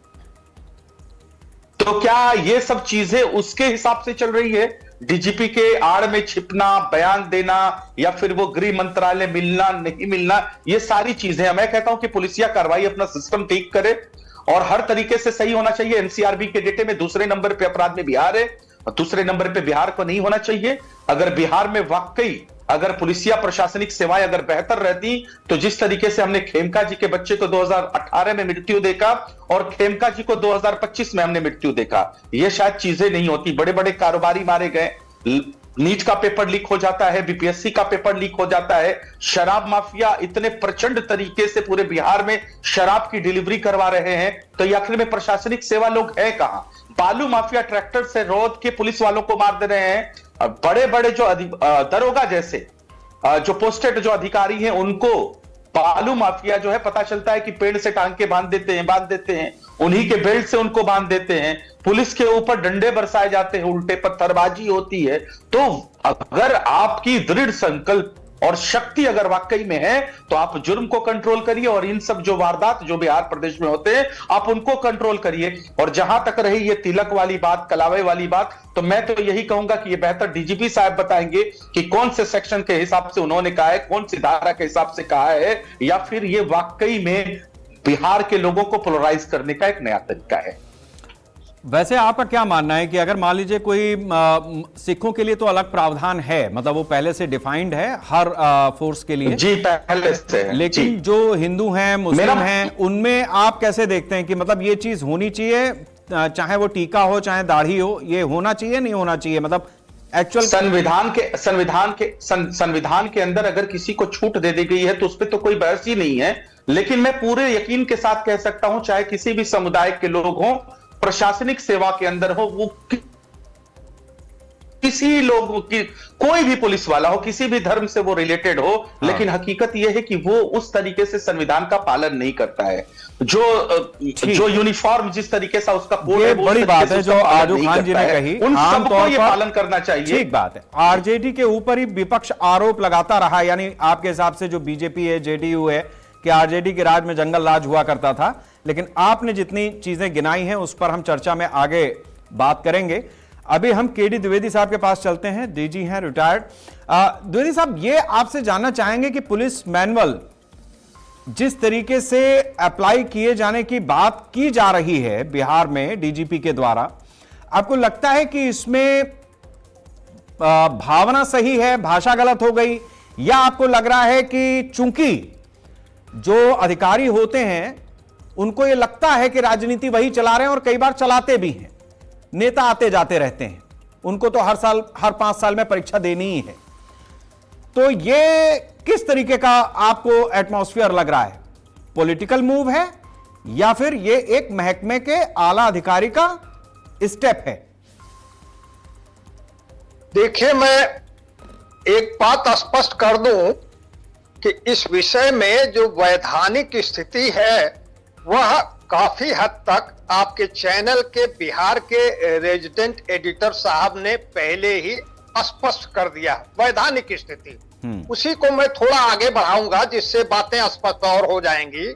तो क्या ये सब चीजें उसके हिसाब से चल रही है? डीजीपी के आड़ में छिपना, बयान देना, या फिर वो गृह मंत्रालय मिलना नहीं मिलना, ये सारी चीजें मैं कहता हूं कि पुलिसिया कार्रवाई अपना सिस्टम ठीक करे और हर तरीके से सही होना चाहिए। एनसीआरबी के डेटे में दूसरे नंबर पे अपराध में बिहार है और दूसरे नंबर पे बिहार को नहीं होना चाहिए। अगर बिहार में वाकई अगर पुलिसिया प्रशासनिक सेवाएं अगर बेहतर रहती, तो जिस तरीके से हमने खेमका जी के बच्चे को 2018 में मृत्यु देखा और खेमका जी को 2025 में हमने मृत्यु देखा, ये शायद चीजें नहीं होती। बड़े बड़े कारोबारी मारे गए, नीट का पेपर लीक हो जाता है, बीपीएससी का पेपर लीक हो जाता है, शराब माफिया इतने प्रचंड तरीके से पूरे बिहार में शराब की डिलीवरी करवा रहे हैं, तो ये आखिर में प्रशासनिक सेवा लोग है कहां? बालू माफिया ट्रैक्टर से रोड के पुलिस वालों को मार दे रहे हैं। बड़े बड़े जो दरोगा जैसे जो पोस्टेड जो अधिकारी हैं, उनको बालू माफिया जो है पता चलता है कि पेड़ से टांग के बांध देते हैं, उन्हीं के बेल्ट से उनको बांध देते हैं, पुलिस के ऊपर डंडे बरसाए जाते हैं, उल्टे पत्थरबाजी होती है। तो अगर आपकी दृढ़ संकल्प और शक्ति अगर वाकई में है, तो आप जुर्म को कंट्रोल करिए और इन सब जो वारदात जो बिहार प्रदेश में होते हैं आप उनको कंट्रोल करिए। और जहां तक रही ये तिलक वाली बात, कलावे वाली बात, तो मैं तो यही कहूंगा कि ये बेहतर डीजीपी साहब बताएंगे कि कौन से सेक्शन के हिसाब से उन्होंने कहा है, कौन सी धारा के हिसाब से कहा है, या फिर ये वाकई में बिहार के लोगों को पोलराइज करने का एक नया तरीका है। वैसे आपका क्या मानना है कि अगर मान लीजिए कोई सिखों के लिए तो अलग प्रावधान है, मतलब वो पहले से डिफाइंड है हर फोर्स के लिए? जी पहले से है। लेकिन जो हिंदू हैं, मुस्लिम हैं, उनमें आप कैसे देखते हैं कि मतलब ये चीज होनी चाहिए, चाहे वो टीका हो चाहे दाढ़ी हो, ये होना चाहिए नहीं होना चाहिए? मतलब एक्चुअल संविधान के अंदर अगर किसी को छूट दे दी गई है तो उस पर तो कोई बहस ही नहीं है। लेकिन मैं पूरे यकीन के साथ कह सकता हूं, चाहे किसी भी समुदाय के लोग हों, प्रशासनिक सेवा के अंदर हो, वो किसी लोगों की, कोई भी पुलिस वाला हो, किसी भी धर्म से वो रिलेटेड हो, लेकिन हकीकत यह है कि वो उस तरीके से संविधान का पालन नहीं करता है। जो यूनिफॉर्म जिस तरीके से उसका कोड है, बड़ी बात है जो आजू खान जी ने कही, उन सबको ये पर पालन करना चाहिए। ठीक बात है। आरजेडी के ऊपर ही विपक्ष आरोप लगाता रहा, यानी आपके हिसाब से जो बीजेपी है, जेडीयू है, कि आरजेडी के राज में जंगल राज हुआ करता था। लेकिन आपने जितनी चीजें गिनाई हैं उस पर हम चर्चा में आगे बात करेंगे। अभी हम केडी द्विवेदी साहब के पास चलते हैं, डीजी हैं, रिटायर्ड। द्विवेदी साहब, ये आपसे जानना चाहेंगे कि पुलिस मैनुअल जिस तरीके से अप्लाई किए जाने की बात की जा रही है बिहार में डीजीपी के द्वारा, आपको लगता है कि इसमें भावना सही है, भाषा गलत हो गई, या आपको लग रहा है कि चूंकि जो अधिकारी होते हैं उनको यह लगता है कि राजनीति वही चला रहे हैं और कई बार चलाते भी हैं, नेता आते जाते रहते हैं, उनको तो हर साल, हर 5 साल में परीक्षा देनी ही है। तो ये किस तरीके का आपको एटमॉस्फेयर लग रहा है? पॉलिटिकल मूव है या फिर ये एक महकमे के आला अधिकारी का स्टेप है? देखिए, मैं एक बात स्पष्ट कर दूं कि इस विषय में जो वैधानिक स्थिति है वह काफी हद तक आपके चैनल के बिहार के रेजिडेंट एडिटर साहब ने पहले ही स्पष्ट कर दिया। वैधानिक स्थिति उसी को मैं थोड़ा आगे बढ़ाऊंगा जिससे बातें स्पष्ट और हो जाएंगी।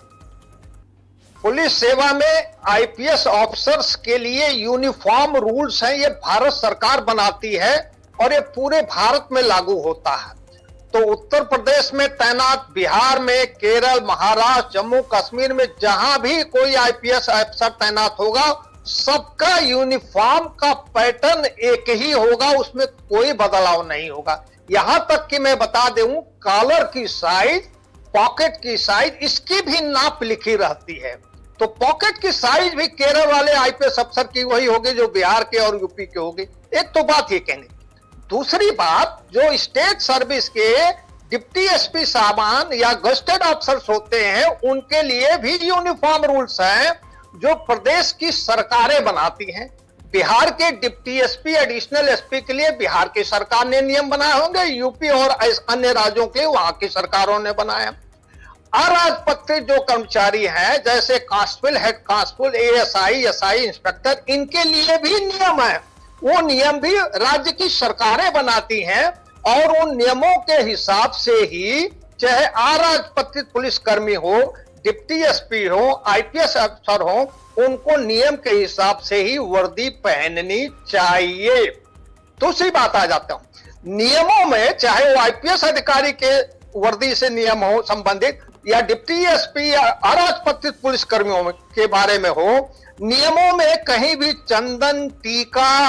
पुलिस सेवा में आईपीएस ऑफिसर्स के लिए यूनिफॉर्म रूल्स हैं, ये भारत सरकार बनाती है और ये पूरे भारत में लागू होता है। तो उत्तर प्रदेश में तैनात, बिहार में, केरल, महाराष्ट्र, जम्मू कश्मीर में जहां भी कोई आईपीएस अफसर तैनात होगा, सबका यूनिफॉर्म का पैटर्न एक ही होगा, उसमें कोई बदलाव नहीं होगा। यहां तक कि मैं बता दूं, कॉलर की साइज, पॉकेट की साइज, इसकी भी नाप लिखी रहती है। तो पॉकेट की साइज भी केरल वाले आईपीएस अफसर की वही होगी जो बिहार के और यूपी के होगी। एक तो बात ये कहने, दूसरी बात, जो स्टेट सर्विस के डिप्टी एसपी साहबान या गस्टेड ऑफिसर्स होते हैं, उनके लिए भी यूनिफॉर्म रूल्स हैं जो प्रदेश की सरकारें बनाती हैं। बिहार के डिप्टी एसपी, एडिशनल एसपी के लिए बिहार की सरकार ने नियम बनाए होंगे, यूपी और अन्य राज्यों के वहां की सरकारों ने बनाया। अराजपत्रित जो कर्मचारी हैं, जैसे constable, head constable, ASI, SI, inspector, इनके लिए भी नियम है। वो नियम भी राज्य की सरकारें बनाती हैं और उन नियमों के हिसाब से ही, चाहे अराजपत्रित पुलिसकर्मी हो, डिप्टी एसपी हो, आईपीएस अफसर हो, उनको नियम के हिसाब से ही वर्दी पहननी चाहिए। दूसरी बात आ जाता हूं, नियमों में चाहे वो आईपीएस अधिकारी के वर्दी से नियम हो संबंधित या डिप्टी एसपी या अराजपत्रित पुलिसकर्मियों के बारे में हो, नियमों में कहीं भी चंदन, टीका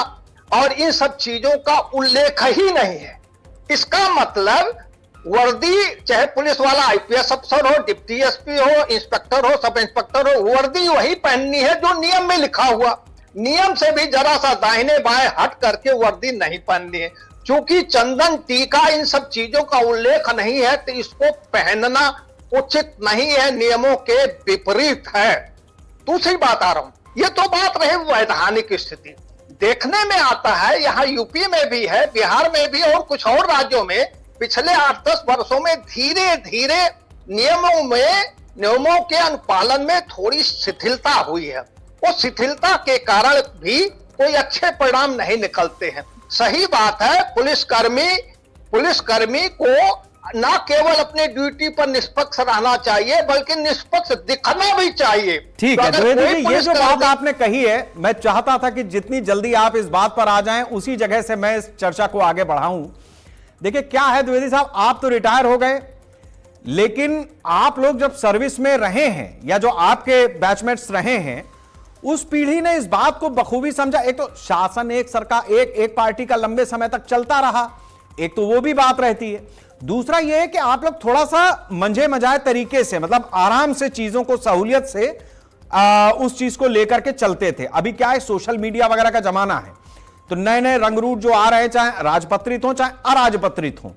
और इन सब चीजों का उल्लेख ही नहीं है। इसका मतलब वर्दी, चाहे पुलिस वाला आईपीएस अफसर हो, डिप्टी एसपी हो, इंस्पेक्टर हो, सब इंस्पेक्टर हो, वर्दी वही पहननी है जो नियम में लिखा हुआ। नियम से भी जरा सा दाहिने बाएं हट करके वर्दी नहीं पहननी है। चूंकि चंदन, टीका, इन सब चीजों का उल्लेख नहीं है तो इसको पहनना उचित नहीं है, नियमों के विपरीत है। दूसरी बात आ रहा हूं, ये तो बात रही वैधानिक स्थिति। देखने में आता है यहां यूपी में भी है, बिहार में भी और कुछ और राज्यों में पिछले 8-10 वर्षों में धीरे धीरे नियमों के अनुपालन में थोड़ी शिथिलता हुई है। उस शिथिलता के कारण भी कोई अच्छे परिणाम नहीं निकलते हैं। सही बात है, पुलिसकर्मी को ना केवल अपनी ड्यूटी पर निष्पक्ष रहना चाहिए बल्कि निष्पक्ष दिखना भी चाहिए। ठीक है द्विवेदी जी, ये जो बात आपने कही है, मैं चाहता था कि जितनी जल्दी आप इस बात पर आ जाएं, उसी जगह से मैं इस चर्चा को आगे बढ़ाऊं। देखिए क्या है द्विवेदी साहब, आप तो रिटायर हो गए, लेकिन आप लोग जब सर्विस में रहे हैं या जो आपके बैचमेट्स रहे हैं, उस पीढ़ी ने इस बात को बखूबी समझा। एक तो शासन, एक सरकार, एक पार्टी का लंबे समय तक चलता रहा, एक तो वो भी बात रहती है। दूसरा यह है कि आप लोग थोड़ा सा मंझे मजाए तरीके से, मतलब आराम से चीजों को, सहूलियत से उस चीज को लेकर के चलते थे। अभी क्या है, सोशल मीडिया वगैरह का जमाना है, तो नए नए रंग रूट जो आ रहे हैं, चाहे राजपत्रित हो चाहे अराजपत्रित हो,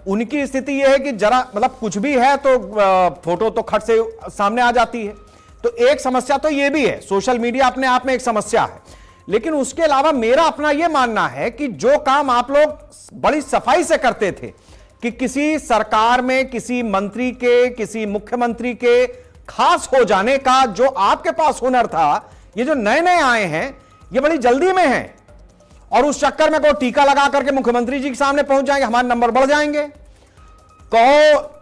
उनकी स्थिति यह है कि जरा मतलब कुछ भी है तो फोटो तो खट से सामने आ जाती है। तो एक समस्या तो यह भी है, सोशल मीडिया अपने आप में एक समस्या है। लेकिन उसके अलावा मेरा अपना यह मानना है कि जो काम आप लोग बड़ी सफाई से करते थे कि किसी सरकार में किसी मंत्री के, किसी मुख्यमंत्री के खास हो जाने का जो आपके पास हुनर था, ये जो नए नए आए हैं ये बड़ी जल्दी में हैं और उस चक्कर में कोई टीका लगा करके मुख्यमंत्री जी के सामने पहुंच जाएंगे, हमारे नंबर बढ़ जाएंगे। कहो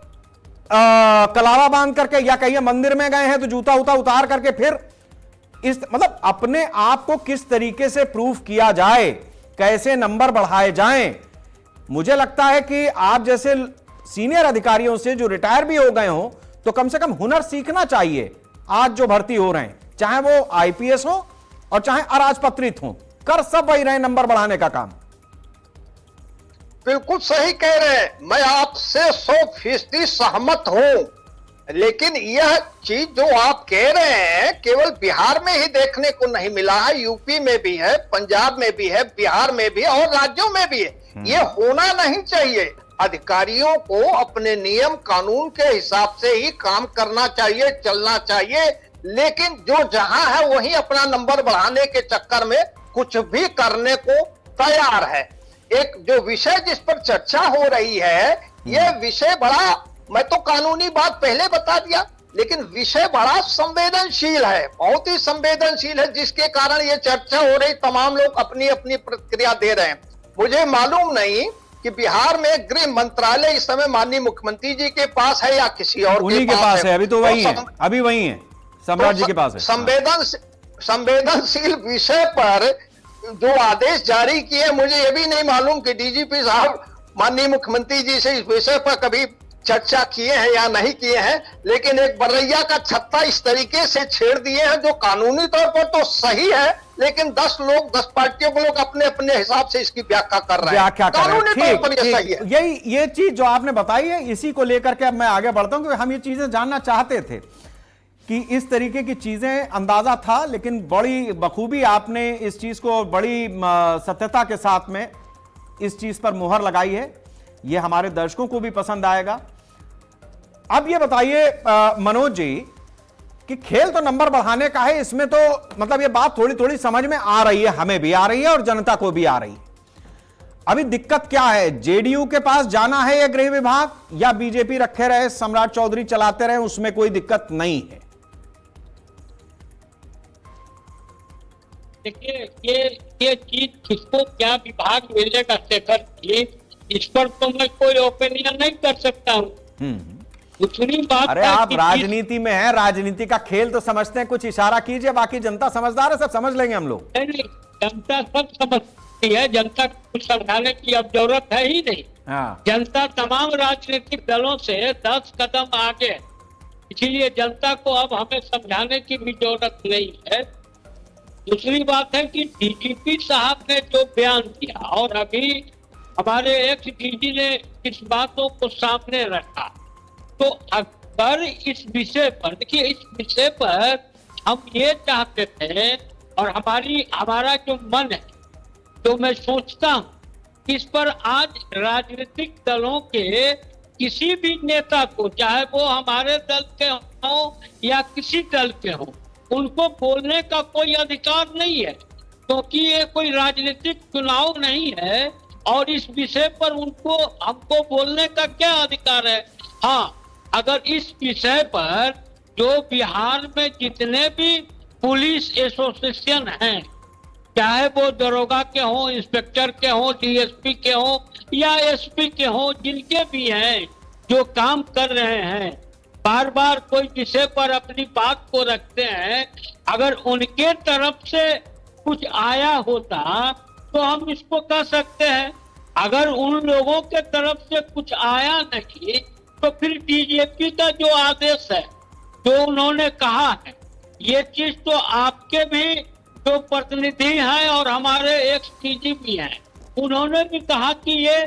कलावा बांध करके या कहीं मंदिर में गए हैं तो जूता उतार करके फिर इस मतलब अपने आप को किस तरीके से प्रूफ किया जाए, कैसे नंबर बढ़ाए जाएं। मुझे लगता है कि आप जैसे सीनियर अधिकारियों से जो रिटायर भी हो गए हो, तो कम से कम हुनर सीखना चाहिए। आज जो भर्ती हो रहे हैं, चाहे वो आईपीएस हो और चाहे अराजपत्रित हो, कर सब वही रहे नंबर बढ़ाने का काम। बिल्कुल सही कह रहे हैं, मैं आपसे 100% सहमत हूं। लेकिन यह चीज जो आप कह रहे हैं केवल बिहार में ही देखने को नहीं मिला है, यूपी में भी है, पंजाब में भी है, बिहार में भी है और राज्यों में भी है। ये होना नहीं चाहिए। अधिकारियों को अपने नियम कानून के हिसाब से ही काम करना चाहिए, चलना चाहिए, लेकिन जो जहां है वहीं अपना नंबर बढ़ाने के चक्कर में कुछ भी करने को तैयार है। एक जो विषय जिस पर चर्चा हो रही है, यह विषय बड़ा, मैं तो कानूनी बात पहले बता दिया, लेकिन विषय बड़ा संवेदनशील है, बहुत ही संवेदनशील है, जिसके कारण ये चर्चा हो रही, तमाम लोग अपनी अपनी प्रतिक्रिया दे रहे हैं। मुझे मालूम नहीं कि बिहार में गृह मंत्रालय इस समय माननीय मुख्यमंत्री जी के पास है या किसी और उन्हीं के पास है। अभी तो वही है, अभी वही है, सम्राट जी के पास है। संवेदनशील विषय पर जो आदेश जारी किए, मुझे ये भी नहीं मालूम कि डीजीपी साहब माननीय मुख्यमंत्री जी से इस विषय पर कभी चर्चा किए हैं या नहीं किए हैं, लेकिन एक बर्रैया का छत्ता इस तरीके से छेड़ दिए हैं जो कानूनी तौर पर तो सही है, लेकिन 10 पार्टियों के लोग अपने अपने हिसाब से इसकी व्याख्या कर रहे हैं। कानूनी तौर पर यह सही है। यही ये चीज जो आपने बताई है, इसी को लेकर के अब मैं आगे बढ़ता हूं, क्योंकि हम ये चीजें जानना चाहते थे कि इस तरीके की चीजें अंदाजा था, लेकिन बड़ी बखूबी आपने इस चीज को बड़ी सत्यता के साथ में इस चीज पर मुहर लगाई है। ये हमारे दर्शकों को भी पसंद आएगा। अब ये बताइए मनोज जी कि खेल तो नंबर बढ़ाने का है, इसमें तो मतलब ये बात थोड़ी थोड़ी समझ में आ रही है, हमें भी आ रही है और जनता को भी आ रही है। अभी दिक्कत क्या है? जेडीयू के पास जाना है या गृह विभाग, या बीजेपी रखे रहे, सम्राट चौधरी चलाते रहे, उसमें कोई दिक्कत नहीं है? देखिए ये चीज किसको क्या विभाग मिलेगा शेखर जी, इस पर तो मैं कोई ओपिनियन नहीं कर सकता हूँ। दूसरी बात, अरे आप राजनीति में हैं, राजनीति का खेल तो समझते हैं, कुछ इशारा कीजिए, बाकी जनता समझदार है, सब समझ लेंगे हम लोग। नहीं, जनता सब समझती है, जनता को कुछ समझाने की अब जरूरत है ही नहीं। हाँ। जनता तमाम राजनीतिक दलों से 10 कदम आगे है, इसीलिए जनता को अब हमें समझाने की भी जरूरत नहीं है। दूसरी बात है कि डीजीपी साहब ने जो बयान दिया और अभी हमारे एक्स डीजी ने इस बातों को सामने रखा, तो अगर इस विषय पर, देखिए इस विषय पर हम ये चाहते थे और हमारा जो मन है, तो मैं सोचता हूँ इस पर आज राजनीतिक दलों के किसी भी नेता को, चाहे वो हमारे दल के हों या किसी दल के हों, उनको बोलने का कोई अधिकार नहीं है, क्योंकि ये कोई राजनीतिक चुनाव नहीं है और इस विषय पर हमको बोलने का क्या अधिकार है। हाँ, अगर इस विषय पर जो बिहार में जितने भी पुलिस एसोसिएशन हैं, चाहे वो दरोगा के हों, इंस्पेक्टर के हों, डीएसपी के हों या एसपी के हों, जिनके भी हैं जो काम कर रहे हैं, बार बार कोई विषय पर अपनी बात को रखते हैं, अगर उनके तरफ से कुछ आया होता तो हम इसको कह सकते हैं। अगर उन लोगों के तरफ से कुछ आया नहीं तो फिर डीजीपी का जो आदेश है, जो उन्होंने कहा है, ये चीज तो आपके भी जो प्रतिनिधि हैं और हमारे एक्स डीजी भी हैं, उन्होंने भी कहा कि ये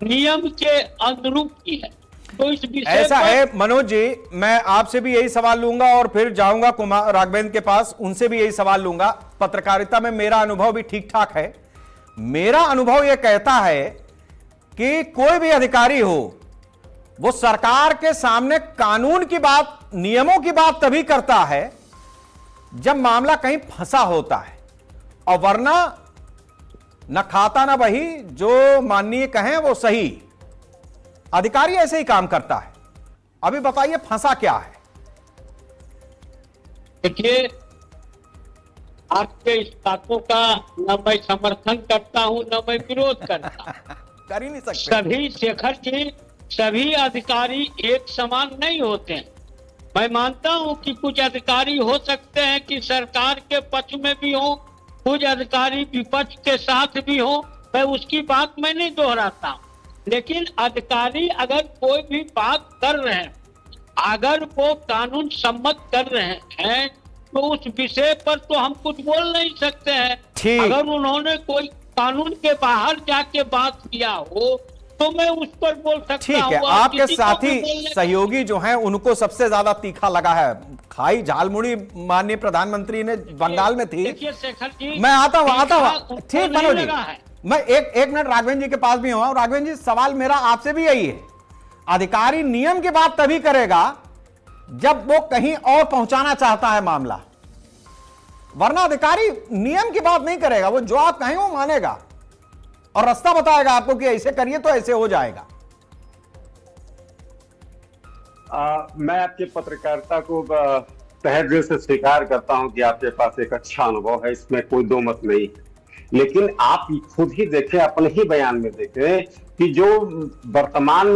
नियम के अनुरूप ही है। तो इस विषय ऐसा है मनोज जी, मैं आपसे भी यही सवाल लूंगा और फिर जाऊंगा कुमार राघवेंद्र के पास, उनसे भी यही सवाल लूंगा। पत्रकारिता में मेरा अनुभव भी ठीक ठाक है। मेरा अनुभव यह कहता है कि कोई भी अधिकारी हो, वो सरकार के सामने कानून की बात, नियमों की बात तभी करता है जब मामला कहीं फंसा होता है, और वरना न खाता न बही, जो माननीय कहें वो सही। अधिकारी ऐसे ही काम करता है। अभी बताइए फंसा क्या है? देखिए, आपके इस बातों का न मैं समर्थन करता हूं न मैं विरोध करता कर ही नहीं सकते। सभी शेखर जी, सभी अधिकारी एक समान नहीं होते हैं। मैं मानता हूं कि कुछ अधिकारी हो सकते हैं कि सरकार के पक्ष में भी हो, कुछ अधिकारी विपक्ष के साथ भी हो, मैं उसकी बात मैं नहीं दोहराता हूं, लेकिन अधिकारी अगर कोई भी बात कर रहे हैं, अगर वो कानून सम्मत कर रहे हैं, तो उस विषय पर तो हम कुछ बोल नहीं सकते हैं। अगर उन्होंने कोई कानून के बाहर जाके बात किया हो तो मैं उस पर बोल सकता ठीक है, हूँ। आपके किसी को भी साथी बोलने- सहयोगी जो हैं उनको सबसे ज्यादा तीखा लगा है। खाई झालमुड़ी माननीय प्रधानमंत्री ने बंगाल में थी। देखिए शेखर जी, मैं आता हूं उनको ठीक नहीं मनोज जी, लगा है। मैं एक मिनट राघवेंद्र जी के पास भी हुआ। राघवेंद्र जी, सवाल मेरा आपसे भी यही है, अधिकारी नियम की बात तभी करेगा जब वो कहीं और पहुंचाना चाहता है मामला, वरना अधिकारी नियम की बात नहीं करेगा। वो जो आप कहें वो मानेगा और रास्ता बताएगा आपको कि ऐसे करिए तो ऐसे हो जाएगा। मैं आपके पत्रकारिता को तहे दिल से स्वीकार करता हूं कि आपके पास एक अच्छा अनुभव है, इसमें कोई दो मत नहीं है। लेकिन आप खुद ही देखें, अपने ही बयान में देखें कि जो वर्तमान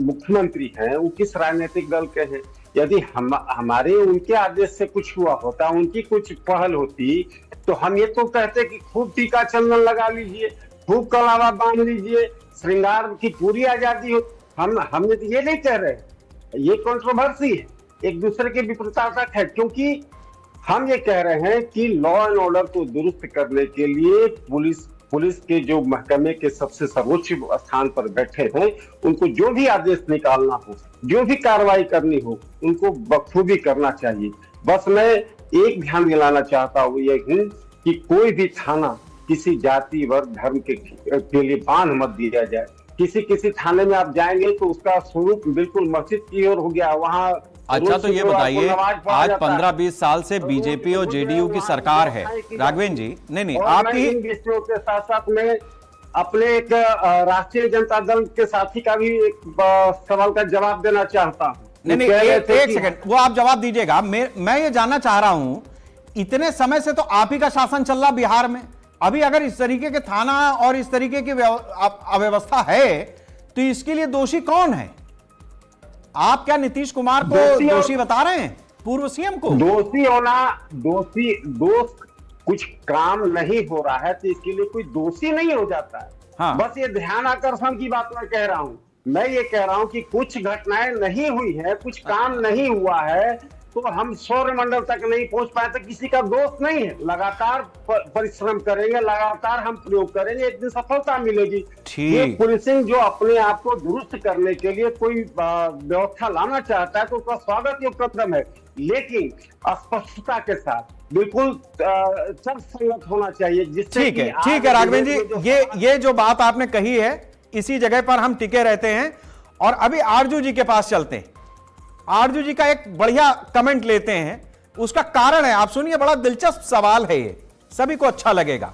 मुख्यमंत्री हैं वो किस राजनीतिक दल के हैं। यदि हमारे उनके आदेश से कुछ हुआ होता, उनकी कुछ पहल होती, तो हम ये तो कहते कि खूब टीका चंदन लगा लीजिए, खूब कलावा बांध लीजिए, श्रृंगार की पूरी आजादी हो। हमने तो ये नहीं कह रहे, ये कंट्रोवर्सी है, एक दूसरे के विपरीतार्थक है, क्योंकि हम ये कह रहे हैं कि लॉ एंड ऑर्डर को दुरुस्त करने के लिए पुलिस के जो महकमे के सबसे सर्वोच्च स्थान पर बैठे हैं, उनको जो भी आदेश निकालना हो, जो भी कार्रवाई करनी हो, उनको बखूबी करना चाहिए। बस मैं एक ध्यान दिलाना चाहता हूँ ये कि कोई भी थाना किसी जाति वर्ग धर्म के लिए बांध मत दिया जाए। किसी थाने में आप जाएंगे तो उसका स्वरूप बिल्कुल मस्जिद की ओर हो गया। वहाँ अच्छा, तो ये बताइए, आज 15-20 साल से बीजेपी और जेडीयू की सरकार है राघवेंद्र जी। नहीं, आपकी इन विषयों के साथ साथ में अपने एक राष्ट्रीय जनता दल के साथी का भी एक सवाल का जवाब देना चाहता हूँ। नहीं, एक सेकंड, वो आप जवाब दीजिएगा। मैं ये जानना चाह रहा हूं, इतने समय से तो आप ही का शासन चल रहा बिहार में, अभी अगर इस तरीके के थाना और इस तरीके की अव्यवस्था है तो इसके लिए दोषी कौन है? आप क्या नीतीश कुमार को दोषी बता रहे हैं, पूर्व सीएम को? दोषी होना, दोष कुछ काम नहीं हो रहा है तो इसके लिए कोई दोषी नहीं हो जाता है। हाँ। बस ये ध्यान आकर्षण की बात मैं कह रहा हूं। मैं ये कह रहा हूं कि कुछ घटनाएं नहीं हुई है, कुछ काम नहीं हुआ है, तो हम सौर मंडल तक नहीं पहुंच पाए तो किसी का दोष नहीं है। लगातार परिश्रम करेंगे, लगातार हम प्रयोग करेंगे, एक दिन सफलता मिलेगी। ये पुलिसिंग जो अपने आप को दुरुस्त करने के लिए कोई व्यवस्था लाना चाहता है तो उसका स्वागत योग्य कदम है, लेकिन स्पष्टता के साथ बिल्कुल संगत होना चाहिए, जिससे ठीक है राघवेंद्र जी, ये जो बात आपने कही है इसी जगह पर हम टिके रहते हैं और अभी आरजू जी के पास चलते हैं। आरजू जी का एक बढ़िया कमेंट लेते हैं, उसका कारण है, आप सुनिए, बड़ा दिलचस्प सवाल है ये, सभी को अच्छा लगेगा।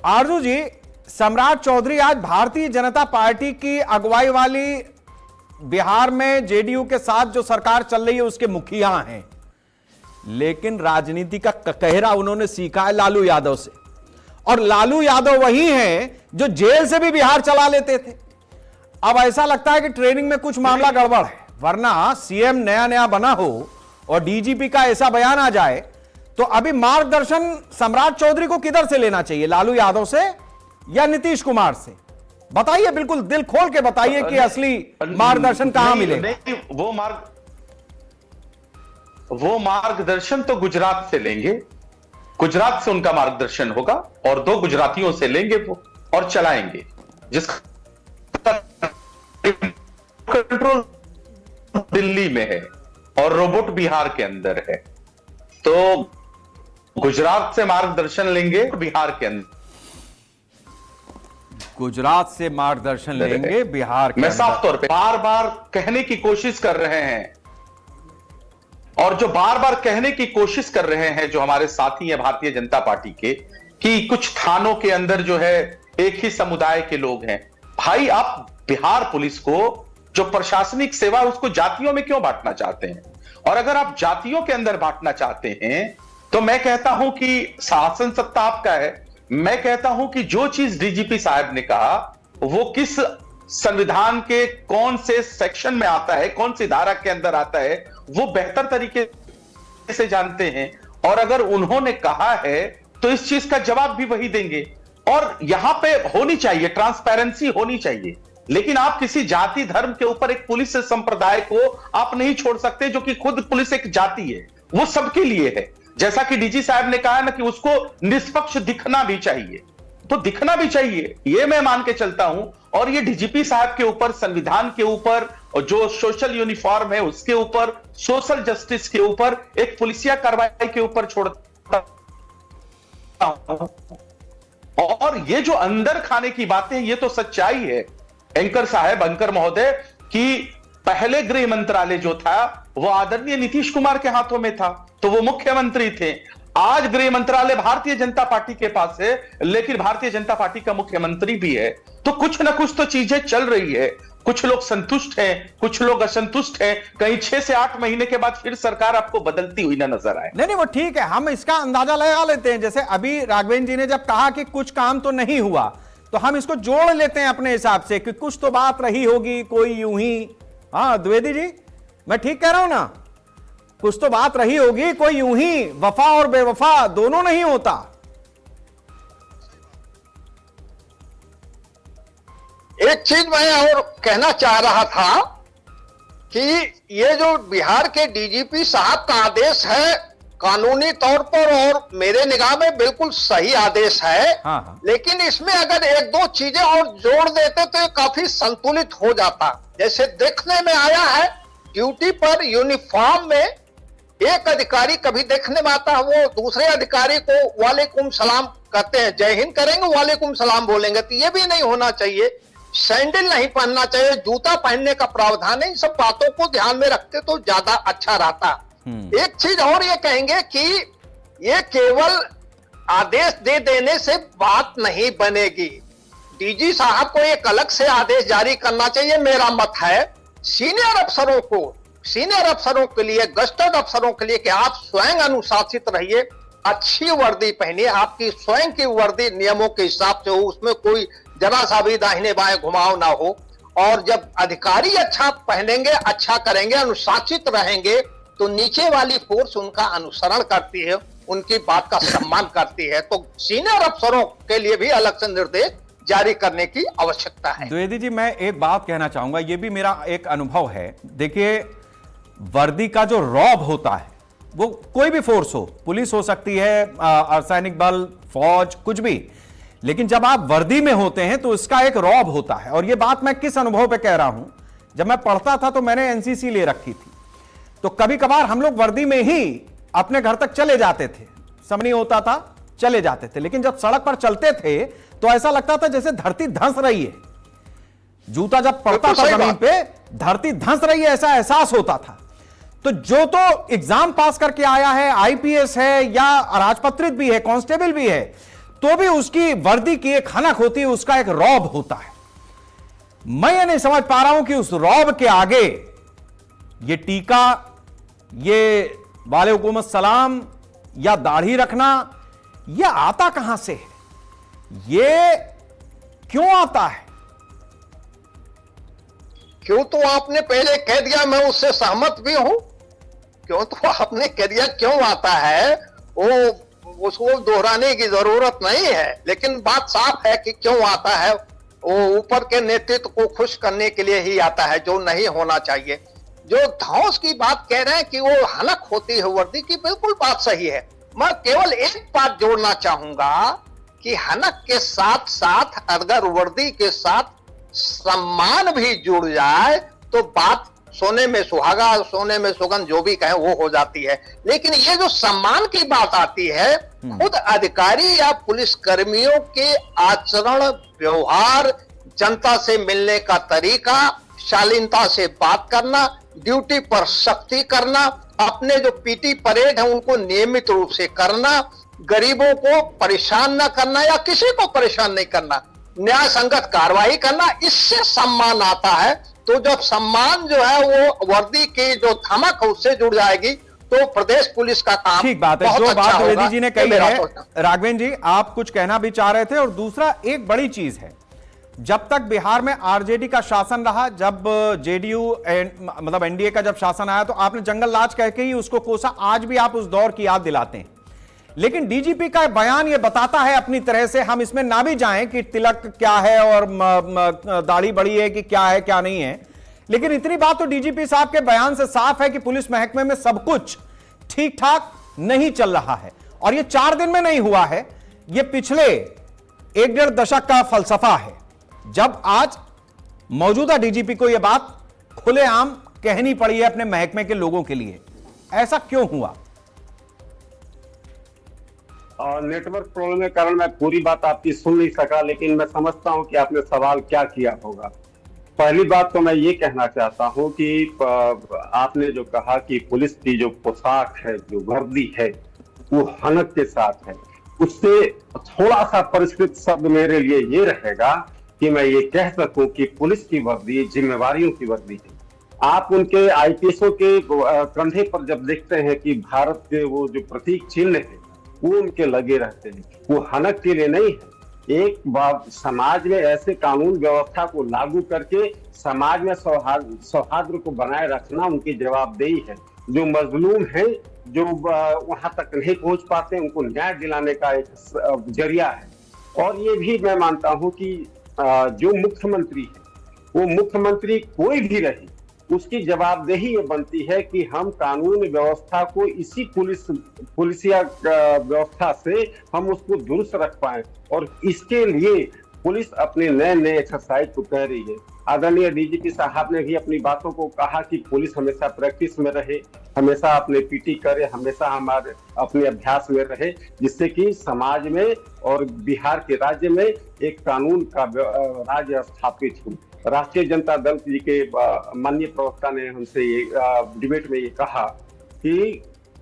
आरजू जी, सम्राट चौधरी आज भारतीय जनता पार्टी की अगुवाई वाली बिहार में जेडीयू के साथ जो सरकार चल रही है उसके मुखिया हैं, लेकिन राजनीति का कहरा उन्होंने सीखा है लालू यादव से, और लालू यादव वही हैं जो जेल से भी बिहार चला लेते थे। अब ऐसा लगता है कि ट्रेनिंग में कुछ मामला गड़बड़ है, वरना सीएम नया बना हो और डीजीपी का ऐसा बयान आ जाए तो अभी मार्गदर्शन सम्राट चौधरी को किधर से लेना चाहिए, लालू यादव से या नीतीश कुमार से? बताइए, बिल्कुल दिल खोल के बताइए कि असली मार्गदर्शन कहां मिलेगा। वो मार्गदर्शन तो गुजरात से लेंगे, गुजरात से उनका मार्गदर्शन होगा और 2 गुजरातियों से लेंगे वो और चलाएंगे, जिसका कंट्रोल दिल्ली में है और रोबोट बिहार के अंदर है। तो गुजरात से मार्गदर्शन लेंगे, बिहार के अंदर गुजरात से मार्गदर्शन लेंगे, बिहार के मैं अंदर। साफ तौर पे बार बार कहने की कोशिश कर रहे हैं, और जो बार बार कहने की कोशिश कर रहे हैं जो हमारे साथी हैं भारतीय जनता पार्टी के, कि कुछ थानों के अंदर जो है एक ही समुदाय के लोग हैं। भाई, आप बिहार पुलिस को जो प्रशासनिक सेवा है उसको जातियों में क्यों बांटना चाहते हैं? और अगर आप जातियों के अंदर बांटना चाहते हैं तो मैं कहता हूं कि शासन सत्ता आपका है। मैं कहता हूं कि जो चीज डीजीपी साहब ने कहा वो किस संविधान के कौन से सेक्शन में आता है, कौन सी धारा के अंदर आता है, वो बेहतर तरीके से जानते हैं। और अगर उन्होंने कहा है तो इस चीज का जवाब भी वही देंगे। और यहां पे होनी चाहिए ट्रांसपेरेंसी, होनी चाहिए। लेकिन आप किसी जाति धर्म के ऊपर एक पुलिस संप्रदाय को आप नहीं छोड़ सकते, जो कि खुद पुलिस एक जाति है, वो सबके लिए है। जैसा कि डीजी साहब ने कहा ना कि उसको निष्पक्ष दिखना भी चाहिए। तो दिखना भी चाहिए, ये मैं मान के चलता हूं। और ये डीजीपी साहब के ऊपर, संविधान के ऊपर, और जो सोशल यूनिफॉर्म है उसके ऊपर, सोशल जस्टिस के ऊपर, एक पुलिसिया कार्रवाई के ऊपर छोड़ता हूं। और ये जो अंदर खाने की बातें, ये तो सच्चाई है एंकर साहब, एंकर महोदय, कि पहले गृह मंत्रालय जो था वो आदरणीय नीतीश कुमार के हाथों में था, तो वो मुख्यमंत्री थे। आज गृह मंत्रालय भारतीय जनता पार्टी के पास है, लेकिन भारतीय जनता पार्टी का मुख्यमंत्री भी है। तो कुछ ना कुछ तो चीजें चल रही है। कुछ लोग संतुष्ट हैं, कुछ लोग असंतुष्ट हैं। कहीं 6 से 8 महीने के बाद फिर सरकार आपको बदलती हुई ना नजर आए। नहीं, वो ठीक है, हम इसका अंदाजा लगा लेते हैं। जैसे अभी राघवेंद्र जी ने जब कहा कि कुछ काम तो नहीं हुआ, तो हम इसको जोड़ लेते हैं अपने हिसाब से कि कुछ तो बात रही होगी, कोई यूं ही। हाँ द्विवेदी जी, मैं ठीक कह रहा हूं ना? कुछ तो बात रही होगी, कोई यूं ही वफा और बेवफा दोनों नहीं होता। एक चीज मैं और कहना चाह रहा था कि ये जो बिहार के डीजीपी साहब का आदेश है, कानूनी तौर पर और मेरे निगाह में बिल्कुल सही आदेश है। हाँ। लेकिन इसमें अगर 1-2 चीजें और जोड़ देते तो ये काफी संतुलित हो जाता। जैसे देखने में आया है, ड्यूटी पर यूनिफॉर्म में एक अधिकारी कभी देखने में आता है, वो दूसरे अधिकारी को वालेकुम सलाम कहते हैं, जय हिंद करेंगे, वालेकुम सलाम बोलेंगे। तो ये भी नहीं होना चाहिए। सैंडल नहीं पहनना चाहिए, जूता पहनने का प्रावधान है। इन सब बातों को ध्यान में रखते तो ज्यादा अच्छा रहता। एक चीज और ये कहेंगे कि ये केवल आदेश दे देने से बात नहीं बनेगी। डीजी साहब को एक अलग से आदेश जारी करना चाहिए, मेरा मत है। सीनियर अफसरों के लिए, गस्टेड अफसरों के लिए कि आप स्वयं अनुशासित रहिए, अच्छी वर्दी पहनिए, आपकी स्वयं की वर्दी नियमों के हिसाब से हो, उसमें कोई जरा सा भी दाहिने बाएं घुमाव ना हो। और जब अधिकारी अच्छा पहनेंगे, अच्छा करेंगे, अनुशासित रहेंगे, तो नीचे वाली फोर्स उनका अनुसरण करती है, उनकी बात का सम्मान करती है। तो सीनियर अफसरों के लिए भी अलग से निर्देश जारी करने की आवश्यकता है। द्विवेदी जी, मैं एक बात कहना चाहूंगा, यह भी मेरा एक अनुभव है। देखिए, वर्दी का जो रौब होता है, वो कोई भी फोर्स हो, पुलिस हो सकती है, अर्धसैनिक बल, फौज, कुछ भी, लेकिन जब आप वर्दी में होते हैं तो इसका एक रौब होता है। और यह बात मैं किस अनुभव पे कह रहा हूं, जब मैं पढ़ता था तो मैंने एनसीसी ले रखी थी, तो कभी कभार हम लोग वर्दी में ही अपने घर तक चले जाते थे, समनी होता था, चले जाते थे। लेकिन जब सड़क पर चलते थे तो ऐसा लगता था जैसे धरती धंस रही है। जूता जब पड़ता था जमीन पे, धरती धंस रही है, ऐसा एहसास होता था। तो जो तो एग्जाम पास करके आया है, आईपीएस है या राजपत्रित भी है, कांस्टेबल भी है, तो भी उसकी वर्दी की एक खनक होती है, उसका एक रौब होता है। मैं ये नहीं समझ पा रहा हूं कि उस रौब के आगे ये टीका, ये वालेकुम सलाम या दाढ़ी रखना, यह आता कहां से है? ये क्यों आता है? क्यों तो आपने पहले कह दिया, मैं उससे सहमत भी हूं। क्यों तो आपने कह दिया, क्यों आता है वो उसको दोहराने की जरूरत नहीं है। लेकिन बात साफ है कि क्यों आता है, वो ऊपर के नेतृत्व को खुश करने के लिए ही आता है, जो नहीं होना चाहिए। जो धौंस की बात कह रहे हैं कि वो हनक होती है वर्दी की, बिल्कुल बात सही है। मैं केवल एक बात जोड़ना चाहूंगा कि हनक के साथ साथ अगर वर्दी के साथ सम्मान भी जुड़ जाए तो बात सोने में सुहागा, सोने में सुगंध, जो भी कहें वो हो जाती है। लेकिन ये जो सम्मान की बात आती है, खुद अधिकारी या पुलिस कर्मियों के आचरण, व्यवहार, जनता से मिलने का तरीका, शालीनता से बात करना, ड्यूटी पर सख्ती करना, अपने जो पीटी परेड है उनको नियमित रूप से करना, गरीबों को परेशान न करना या किसी को परेशान नहीं करना, न्याय संगत कार्रवाई करना, इससे सम्मान आता है। तो जब सम्मान जो है वो वर्दी की जो धमक है उससे जुड़ जाएगी तो प्रदेश पुलिस का काम ठीक बात है। जो बात द्विवेदी जी ने कही है, राघवेंद्र जी आप कुछ कहना भी चाह रहे थे। और दूसरा एक बड़ी चीज है, जब तक बिहार में आरजेडी का शासन रहा, जब जेडीयू मतलब एनडीए का जब शासन आया, तो आपने जंगल राज कह के ही उसको कोसा। आज भी आप उस दौर की याद दिलाते हैं। लेकिन डीजीपी का बयान यह बताता है अपनी तरह से, हम इसमें ना भी जाएं कि तिलक क्या है और दाढ़ी बड़ी है कि क्या है क्या नहीं है, लेकिन इतनी बात तो डीजीपी साहब के बयान से साफ है कि पुलिस महकमे में सब कुछ ठीक ठाक नहीं चल रहा है। और ये 4 दिन में नहीं हुआ है, ये पिछले एक डेढ़ दशक का फलसफा है, जब आज मौजूदा डीजीपी को यह बात खुलेआम कहनी पड़ी है अपने महकमे के लोगों के लिए, ऐसा क्यों हुआ? नेटवर्क प्रॉब्लम के कारण मैं पूरी बात आपकी सुन नहीं सका, लेकिन मैं समझता हूं कि आपने सवाल क्या किया होगा। पहली बात तो मैं ये कहना चाहता हूं कि आपने जो कहा कि पुलिस की जो पोशाक है, जो वर्दी है, वो हनक के साथ है, उससे थोड़ा सा परिष्कृत शब्द मेरे लिए ये रहेगा कि मैं ये कह सकूं कि पुलिस की वर्दी जिम्मेवारियों की वर्दी है। आप उनके आईपीएसओ के कंधे पर जब देखते हैं कि भारत के वो जो प्रतीक चिन्ह है वो उनके लगे रहते हैं, वो हनक के लिए नहीं है। एक बात, समाज में ऐसे कानून व्यवस्था को लागू करके समाज में सौहार्द को बनाए रखना उनकी जवाबदेही है। जो मजलूम है, जो वहां तक नहीं पहुंच पाते, उनको न्याय दिलाने का एक जरिया है। और ये भी मैं मानता हूं कि जो मुख्यमंत्री है, वो मुख्यमंत्री कोई भी रहे, उसकी जवाबदेही ये बनती है कि हम कानून व्यवस्था को इसी पुलिसिया व्यवस्था से हम उसको दुरुस्त रख पाए। और इसके लिए पुलिस अपने नए नए एक्सरसाइज को कह रही है। आदरणीय डीजीपी साहब ने भी अपनी बातों को कहा कि पुलिस हमेशा प्रैक्टिस में रहे, हमेशा अपने पीटी करे, हमेशा हमारे अपने अभ्यास में रहे, जिससे कि समाज में और बिहार के राज्य में एक कानून का राज्य स्थापित हो। राष्ट्रीय जनता दल जी के माननीय प्रवक्ता ने हमसे ये डिबेट में ये कहा कि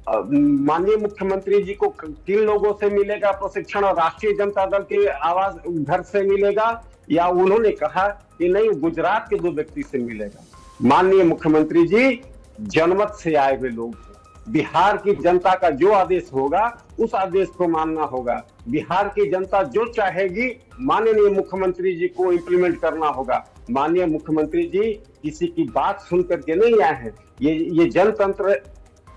माननीय मुख्यमंत्री जी को किन लोगों से मिलेगा प्रशिक्षण, और राष्ट्रीय जनता दल के आवाज घर से मिलेगा, या उन्होंने कहा कि नहीं गुजरात के 2 व्यक्ति से मिलेगा। माननीय मुख्यमंत्री जी जनमत से आए हुए लोग हैं। बिहार की जनता का जो आदेश होगा उस आदेश को मानना होगा। बिहार की जनता जो चाहेगी माननीय मुख्यमंत्री जी को इम्प्लीमेंट करना होगा। माननीय मुख्यमंत्री जी किसी की बात सुन करके नहीं आए हैं, ये जनतंत्र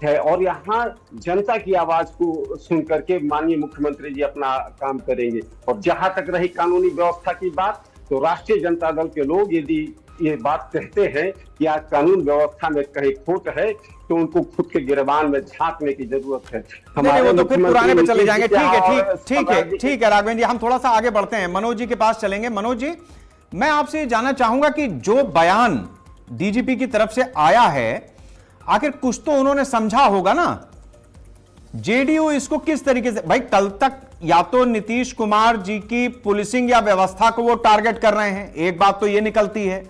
है और यहाँ जनता की आवाज को सुन करके माननीय मुख्यमंत्री जी अपना काम करेंगे। और जहां तक रही कानूनी व्यवस्था की बात, तो राष्ट्रीय जनता दल के लोग यदि ये बात कहते हैं कि आज कानून व्यवस्था में कहीं खोट है, तो उनको खुद के गिरबान में झांकने की जरूरत है। हमारे वो तो फिर पुराने में चले जाएंगे। ठीक है राघवेंद्र जी, हम थोड़ा सा आगे बढ़ते हैं, मनोज जी के पास चलेंगे। मनोज जी, मैं आपसे ये जानना चाहूंगा कि जो बयान डीजीपी की तरफ से आया है, आखिर कुछ तो उन्होंने समझा होगा ना। जेडीयू इसको किस तरीके से, भाई कल तक या तो नीतीश कुमार जी की पुलिसिंग या व्यवस्था को वो टारगेट कर रहे हैं, एक बात तो ये निकलती है,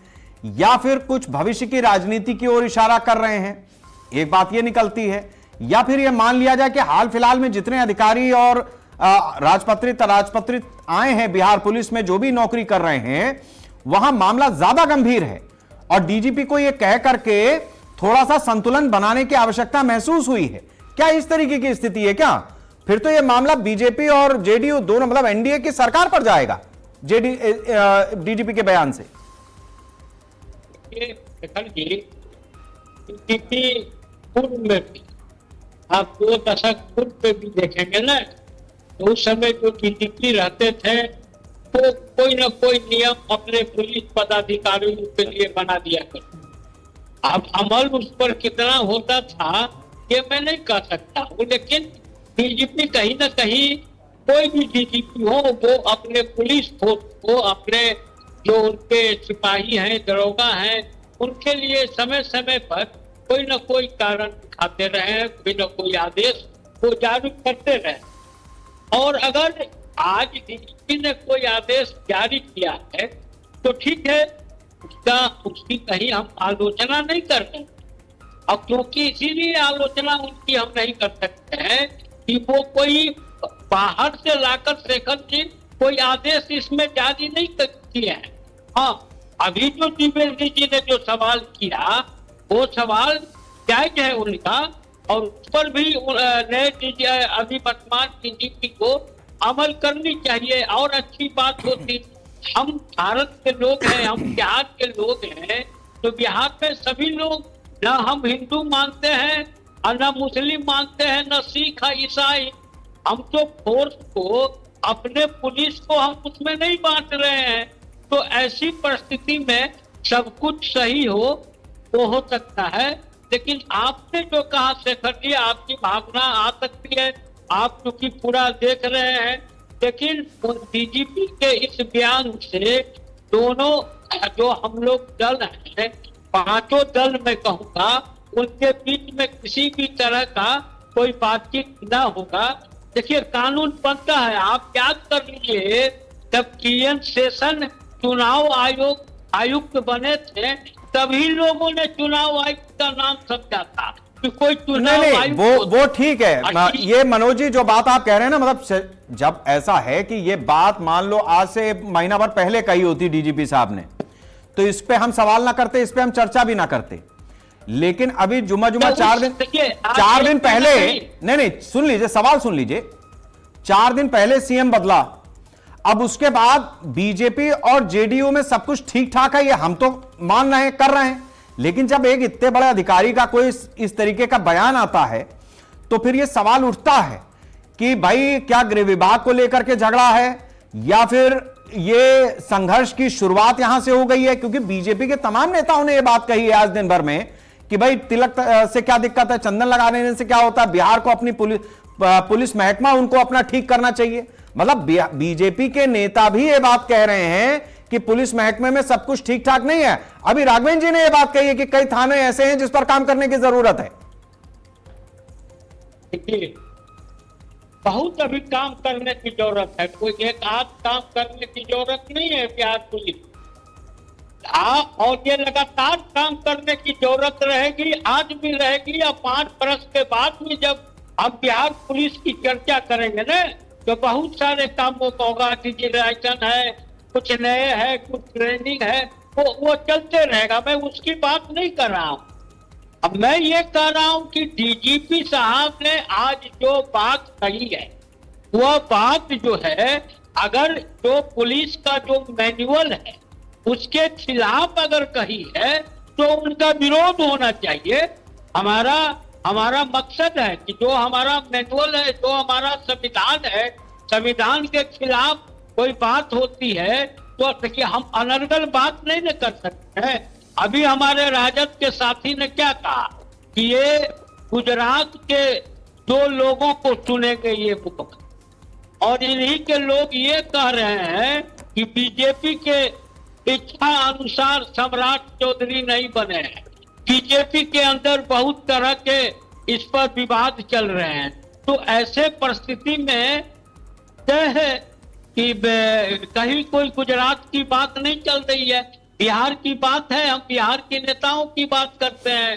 या फिर कुछ भविष्य की राजनीति की ओर इशारा कर रहे हैं, एक बात ये निकलती है, या फिर ये मान लिया जाए कि हाल फिलहाल में जितने अधिकारी और राजपत्रित आए हैं बिहार पुलिस में, जो भी नौकरी कर रहे हैं, वहां मामला ज्यादा गंभीर है और डीजीपी को यह कह करके थोड़ा सा संतुलन बनाने की आवश्यकता महसूस हुई है। क्या इस तरीके की स्थिति है क्या? फिर तो यह मामला बीजेपी और जेडीयू दोनों, मतलब एनडीए की सरकार पर जाएगा डीजीपी के बयान से। पूर्व में भी आप 2 दशक पूर्व पे भी देखेंगे ना, तो उस समय जो डीजीपी रहते थे तो कोई ना कोई नियम अपने पुलिस पदाधिकारियों के लिए बना दिया करते। अब अमल उस पर कितना होता था ये मैं नहीं कह सकता हूँ, लेकिन डीजीपी कहीं ना कहीं, कोई भी डीजीपी हो, वो अपने पुलिस फोर्स को, अपने जो उनके सिपाही हैं, दरोगा हैं, उनके लिए समय समय पर कोई ना कोई कारण दिखाते रहे, कोई ना कोई आदेश को जारी करते रहे। और अगर आज डीजीपी ने कोई आदेश जारी किया है तो ठीक है, उसकी कहीं हम आलोचना नहीं करते, और क्योंकि इसीलिए आलोचना उनकी हम नहीं कर सकते हैं कि वो कोई बाहर से लाकर शेखर जी कोई आदेश इसमें जारी नहीं किए हैं। हाँ, अभी जो द्विवेदी जी ने जो सवाल किया वो सवाल जायज है उनका, और उस पर भी नए अभी वर्तमान डीजीपी को अमल करनी चाहिए और अच्छी बात होती। हम भारत के लोग हैं, हम बिहार के लोग हैं, तो बिहार में सभी लोग, न हम हिंदू मानते हैं और न मुस्लिम मानते हैं, न सिख ईसाई। हम तो फोर्स को, अपने पुलिस को हम उसमें नहीं बांट रहे हैं। तो ऐसी परिस्थिति में सब कुछ सही हो सकता है। लेकिन आपने जो कहा शेखर जी, आपकी भावना आ सकती है, आप क्योंकि पूरा देख रहे हैं, लेकिन डीजीपी के इस बयान से दोनों जो हम लोग दल हैं, पांचों दल मैं कहूँगा, उनके बीच में किसी भी तरह का कोई बातचीत न होगा। देखिए कानून बनता है, आप याद कर लीजिए जब TN शेषन चुनाव आयुक्त बने थे तभी लोगों ने चुनाव आयुक्त का नाम समझा था कि कोई चुनाव आयुक्त। वो ठीक है। ये मनोज जी जो बात आप कह रहे हैं ना, मतलब जब ऐसा है कि ये बात मान लो आज से महीना भर पहले कही होती डीजीपी साहब ने, तो इस पे हम सवाल ना करते, इस पे हम चर्चा भी ना करते। लेकिन अभी जुमा 4 दिन पहले, नहीं सुन लीजिए, सवाल सुन लीजिए, 4 दिन पहले सीएम बदला, अब उसके बाद बीजेपी और जेडीयू में सब कुछ ठीक ठाक है, ये हम तो मान रहे हैं, कर रहे हैं। लेकिन जब एक इतने बड़े अधिकारी का कोई इस तरीके का बयान आता है तो फिर ये सवाल उठता है कि भाई क्या गृह विभाग को लेकर के झगड़ा है या फिर ये संघर्ष की शुरुआत यहां से हो गई है। क्योंकि बीजेपी के तमाम नेताओं ने यह बात कही है आज दिन भर में कि भाई तिलक से क्या दिक्कत है, चंदन लगा देने से क्या होता है, बिहार को अपनी पुलिस महकमा उनको अपना ठीक करना चाहिए। मतलब बीजेपी के नेता भी ये बात कह रहे हैं कि पुलिस महकमे में सब कुछ ठीक ठाक नहीं है। अभी राघवेंद्र जी ने यह बात कही है कि कई थाने ऐसे हैं जिस पर काम करने की जरूरत है। बहुत अभी काम करने की जरूरत है, कोई एक आध काम करने की जरूरत नहीं है बिहार पुलिस। और ये लगातार काम करने की जरूरत रहेगी, आज भी रहेगी, या 5 वर्ष के बाद भी जब हम बिहार पुलिस की चर्चा करेंगे ना तो बहुत सारे कामों का होगा। डिजिटलाइजेशन है, कुछ नए है, कुछ ट्रेनिंग है, वो चलते रहेगा। मैं उसकी बात नहीं कर रहा हूँ। अब मैं ये कह रहा हूँ कि डीजीपी साहब ने आज जो बात कही है वह बात जो है, अगर जो पुलिस का जो मैनुअल है उसके खिलाफ अगर कही है तो उनका विरोध होना चाहिए। हमारा मकसद है कि जो हमारा मैनुअल है, जो हमारा संविधान है, संविधान के खिलाफ कोई बात होती है तो देखिए हम अनर्गल बात नहीं न कर सकते हैं। अभी हमारे राजद के साथी ने क्या कहा कि ये गुजरात के 2 लोगों को चुनेंगे ये मुख्यमंत्री, और इन्हीं के लोग ये कह रहे हैं कि बीजेपी के इच्छा अनुसार सम्राट चौधरी नहीं बने हैं। बीजेपी के अंदर बहुत तरह के इस पर विवाद चल रहे हैं। तो ऐसे परिस्थिति में तय है कि कहीं कोई गुजरात की बात नहीं चल रही है, बिहार की बात है। हम बिहार के नेताओं की बात करते हैं।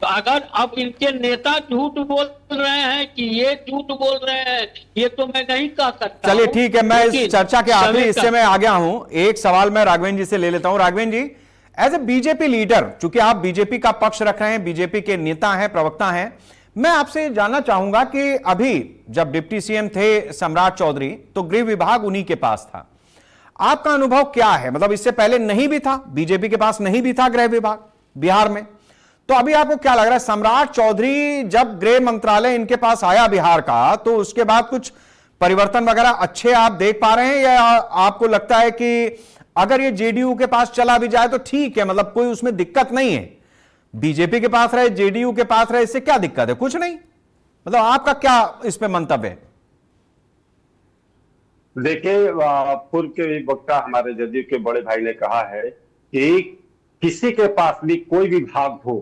तो अगर अब इनके नेता झूठ बोल रहे हैं कि ये झूठ बोल रहे हैं, ये तो मैं नहीं कह सकता। चलिए ठीक है, मैं इस चर्चा के आखिरी हिस्से में आ गया हूं। एक सवाल मैं राघवेंद्र जी से ले लेता हूं। राघवेंद्र जी, एज ए बीजेपी लीडर, चूंकि आप बीजेपी का पक्ष रख रहे हैं, बीजेपी के नेता हैं, प्रवक्ता हैं, मैं आपसे जानना चाहूंगा कि अभी जब डिप्टी सीएम थे सम्राट चौधरी तो गृह विभाग उन्हीं के पास था, आपका अनुभव क्या है? मतलब इससे पहले नहीं भी था, बीजेपी के पास नहीं भी था गृह विभाग बिहार में, तो अभी आपको क्या लग रहा है? सम्राट चौधरी जब गृह मंत्रालय इनके पास आया बिहार का, तो उसके बाद कुछ परिवर्तन वगैरह अच्छे आप देख पा रहे हैं, या आपको लगता है कि अगर ये जेडीयू के पास चला भी जाए तो ठीक है, मतलब कोई उसमें दिक्कत नहीं है, बीजेपी के पास रहे, जेडीयू के पास रहे, इससे क्या दिक्कत है? कुछ नहीं, मतलब आपका क्या इस पे मंतव्य है? देखिए, पूर्व के वक्ता हमारे जदयू के बड़े भाई ने कहा है कि किसी के पास भी कोई भी विभाग हो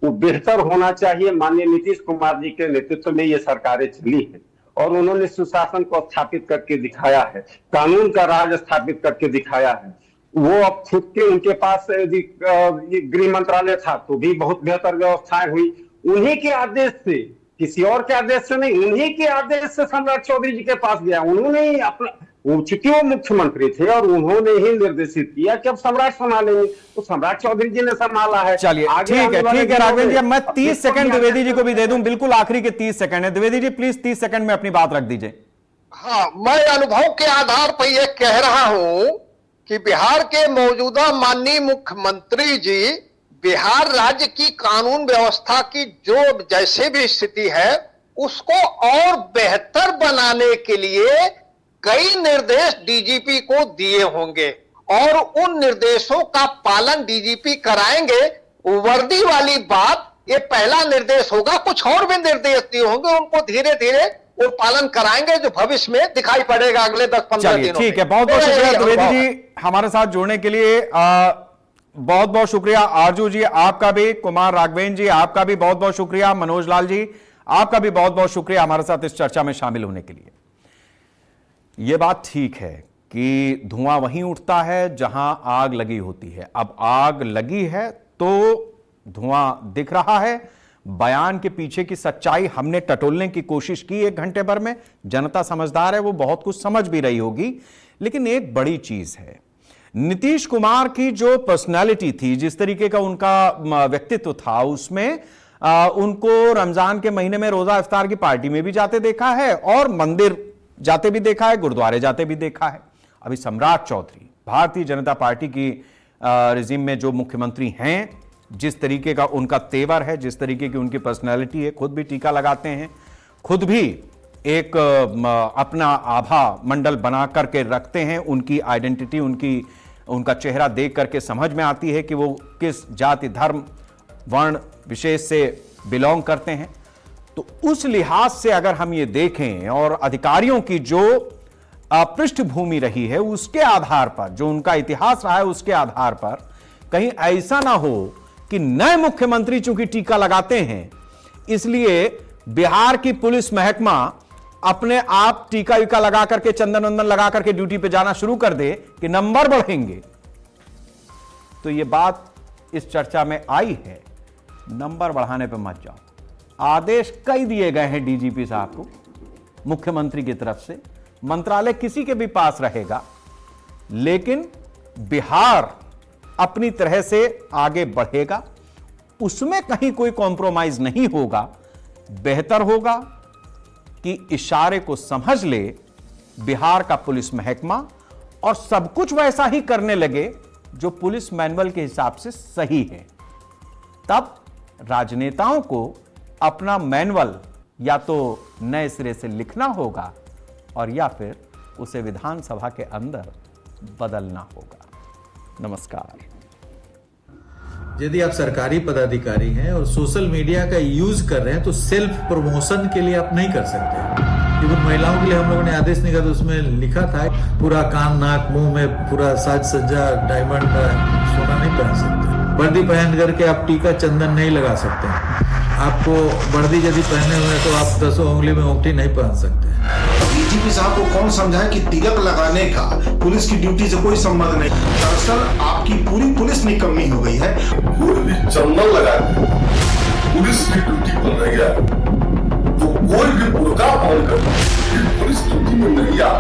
वो बेहतर होना चाहिए। माननीय नीतीश कुमार जी के नेतृत्व में ये सरकारें चली है और उन्होंने सुशासन को स्थापित करके दिखाया है, कानून का राज स्थापित करके दिखाया है। वो अब खुद के उनके पास गृह मंत्रालय था तो भी बहुत बेहतर व्यवस्थाएं हुई। उन्हीं के आदेश से, किसी और के आदेश से नहीं, उन्हीं के आदेश से सम्राट चौधरी जी के पास गया। उन्होंने ही अपना, चूंकि वो मुख्यमंत्री थे और उन्होंने ही निर्देशित किया कि अब सम्राट संभालेंगे, तो सम्राट चौधरी जी ने संभाला है। चलिए ठीक है राघवेंद्र जी, मैं 30 सेकंड द्विवेदी जी को भी दे दूं, बिल्कुल आखिरी के 30 सेकंड है। द्विवेदी जी प्लीज 30 सेकंड में अपनी बात रख दीजिए। हाँ, मैं अनुभव के आधार पर यह कह रहा हूं कि बिहार के मौजूदा माननीय मुख्यमंत्री जी बिहार राज्य की कानून व्यवस्था की जो जैसे भी स्थिति है उसको और बेहतर बनाने के लिए कई निर्देश डीजीपी को दिए होंगे और उन निर्देशों का पालन डीजीपी कराएंगे। वर्दी वाली बात ये पहला निर्देश होगा, कुछ और भी निर्देश दिए होंगे, उनको धीरे धीरे वो पालन कराएंगे जो भविष्य में दिखाई पड़ेगा अगले 10-15 चलिए दिनों ठीक में। है, बहुत बहुत मेरा शुक्रिया यही द्विवेदी अनुभव है। जी हमारे साथ जुड़ने के लिए। बहुत बहुत शुक्रिया आरजू जी आपका भी, कुमार राघवेन जी आपका भी बहुत बहुत शुक्रिया, मनोज लाल जी आपका भी बहुत बहुत शुक्रिया हमारे साथ इस चर्चा में शामिल होने के लिए। यह बात ठीक है कि धुआं वहीं उठता है जहां आग लगी होती है। अब आग लगी है तो धुआं दिख रहा है, बयान के पीछे की सच्चाई हमने टटोलने की कोशिश की 1 घंटे भर में। जनता समझदार है, वो बहुत कुछ समझ भी रही होगी। लेकिन एक बड़ी चीज है, नीतीश कुमार की जो पर्सनालिटी थी, जिस तरीके का उनका व्यक्तित्व था, उसमें उनको रमजान के महीने में रोजा इफ्तार की पार्टी में भी जाते देखा है और मंदिर जाते भी देखा है, गुरुद्वारे जाते भी देखा है। अभी सम्राट चौधरी भारतीय जनता पार्टी की रिजीम में जो मुख्यमंत्री हैं, जिस तरीके का उनका तेवर है, जिस तरीके की उनकी पर्सनैलिटी है, खुद भी टीका लगाते हैं, खुद भी एक अपना आभा मंडल बना करके रखते हैं। उनकी आइडेंटिटी, उनका चेहरा देख करके समझ में आती है कि वो किस जाति, धर्म, वर्ण विशेष से बिलोंग करते हैं। तो उस लिहाज से अगर हम ये देखें और अधिकारियों की जो पृष्ठभूमि रही है उसके आधार पर, जो उनका इतिहास रहा है उसके आधार पर, कहीं ऐसा ना हो कि नए मुख्यमंत्री चूंकि टीका लगाते हैं इसलिए बिहार की पुलिस महकमा अपने आप टीका वीका लगा करके, चंदन वंदन लगा करके ड्यूटी पे जाना शुरू कर दे कि नंबर बढ़ेंगे। तो यह बात इस चर्चा में आई है, नंबर बढ़ाने पे मत जाओ। आदेश कई दिए गए हैं डीजीपी साहब को मुख्यमंत्री की तरफ से, मंत्रालय किसी के भी पास रहेगा, लेकिन बिहार अपनी तरह से आगे बढ़ेगा, उसमें कहीं कोई कॉम्प्रोमाइज नहीं होगा। बेहतर होगा कि इशारे को समझ ले बिहार का पुलिस महकमा और सब कुछ वैसा ही करने लगे जो पुलिस मैनुअल के हिसाब से सही है। तब राजनेताओं को अपना मैनुअल या तो नए सिरे से लिखना होगा और या फिर उसे विधानसभा के अंदर बदलना होगा। नमस्कार। यदि आप सरकारी पदाधिकारी हैं और सोशल मीडिया का यूज कर रहे हैं तो सेल्फ प्रमोशन के लिए आप नहीं कर सकते। इवन महिलाओं के लिए हम लोगों ने आदेश निकाला तो उसमें लिखा था पूरा कान, नाक, मुंह में पूरा साज सज्जा, डायमंड, सोना नहीं पहन सकते। वर्दी पहन करके आप टीका चंदन नहीं लगा सकते। आपको वर्दी यदि पहने हुए तो आप 10 उंगली में अंगूठी नहीं पहन सकते। डीजीपी साहब को कौन समझाए कि तिलक लगाने का पुलिस की ड्यूटी से कोई संबंध नहीं। दरअसल आपकी पूरी पुलिस निकम्मी हो गई है। कोई भी चंदन लगा के पुलिस की ड्यूटी पर नहीं आया तो कोई भी बुर्का पहन कर पुलिस ड्यूटी में नहीं आया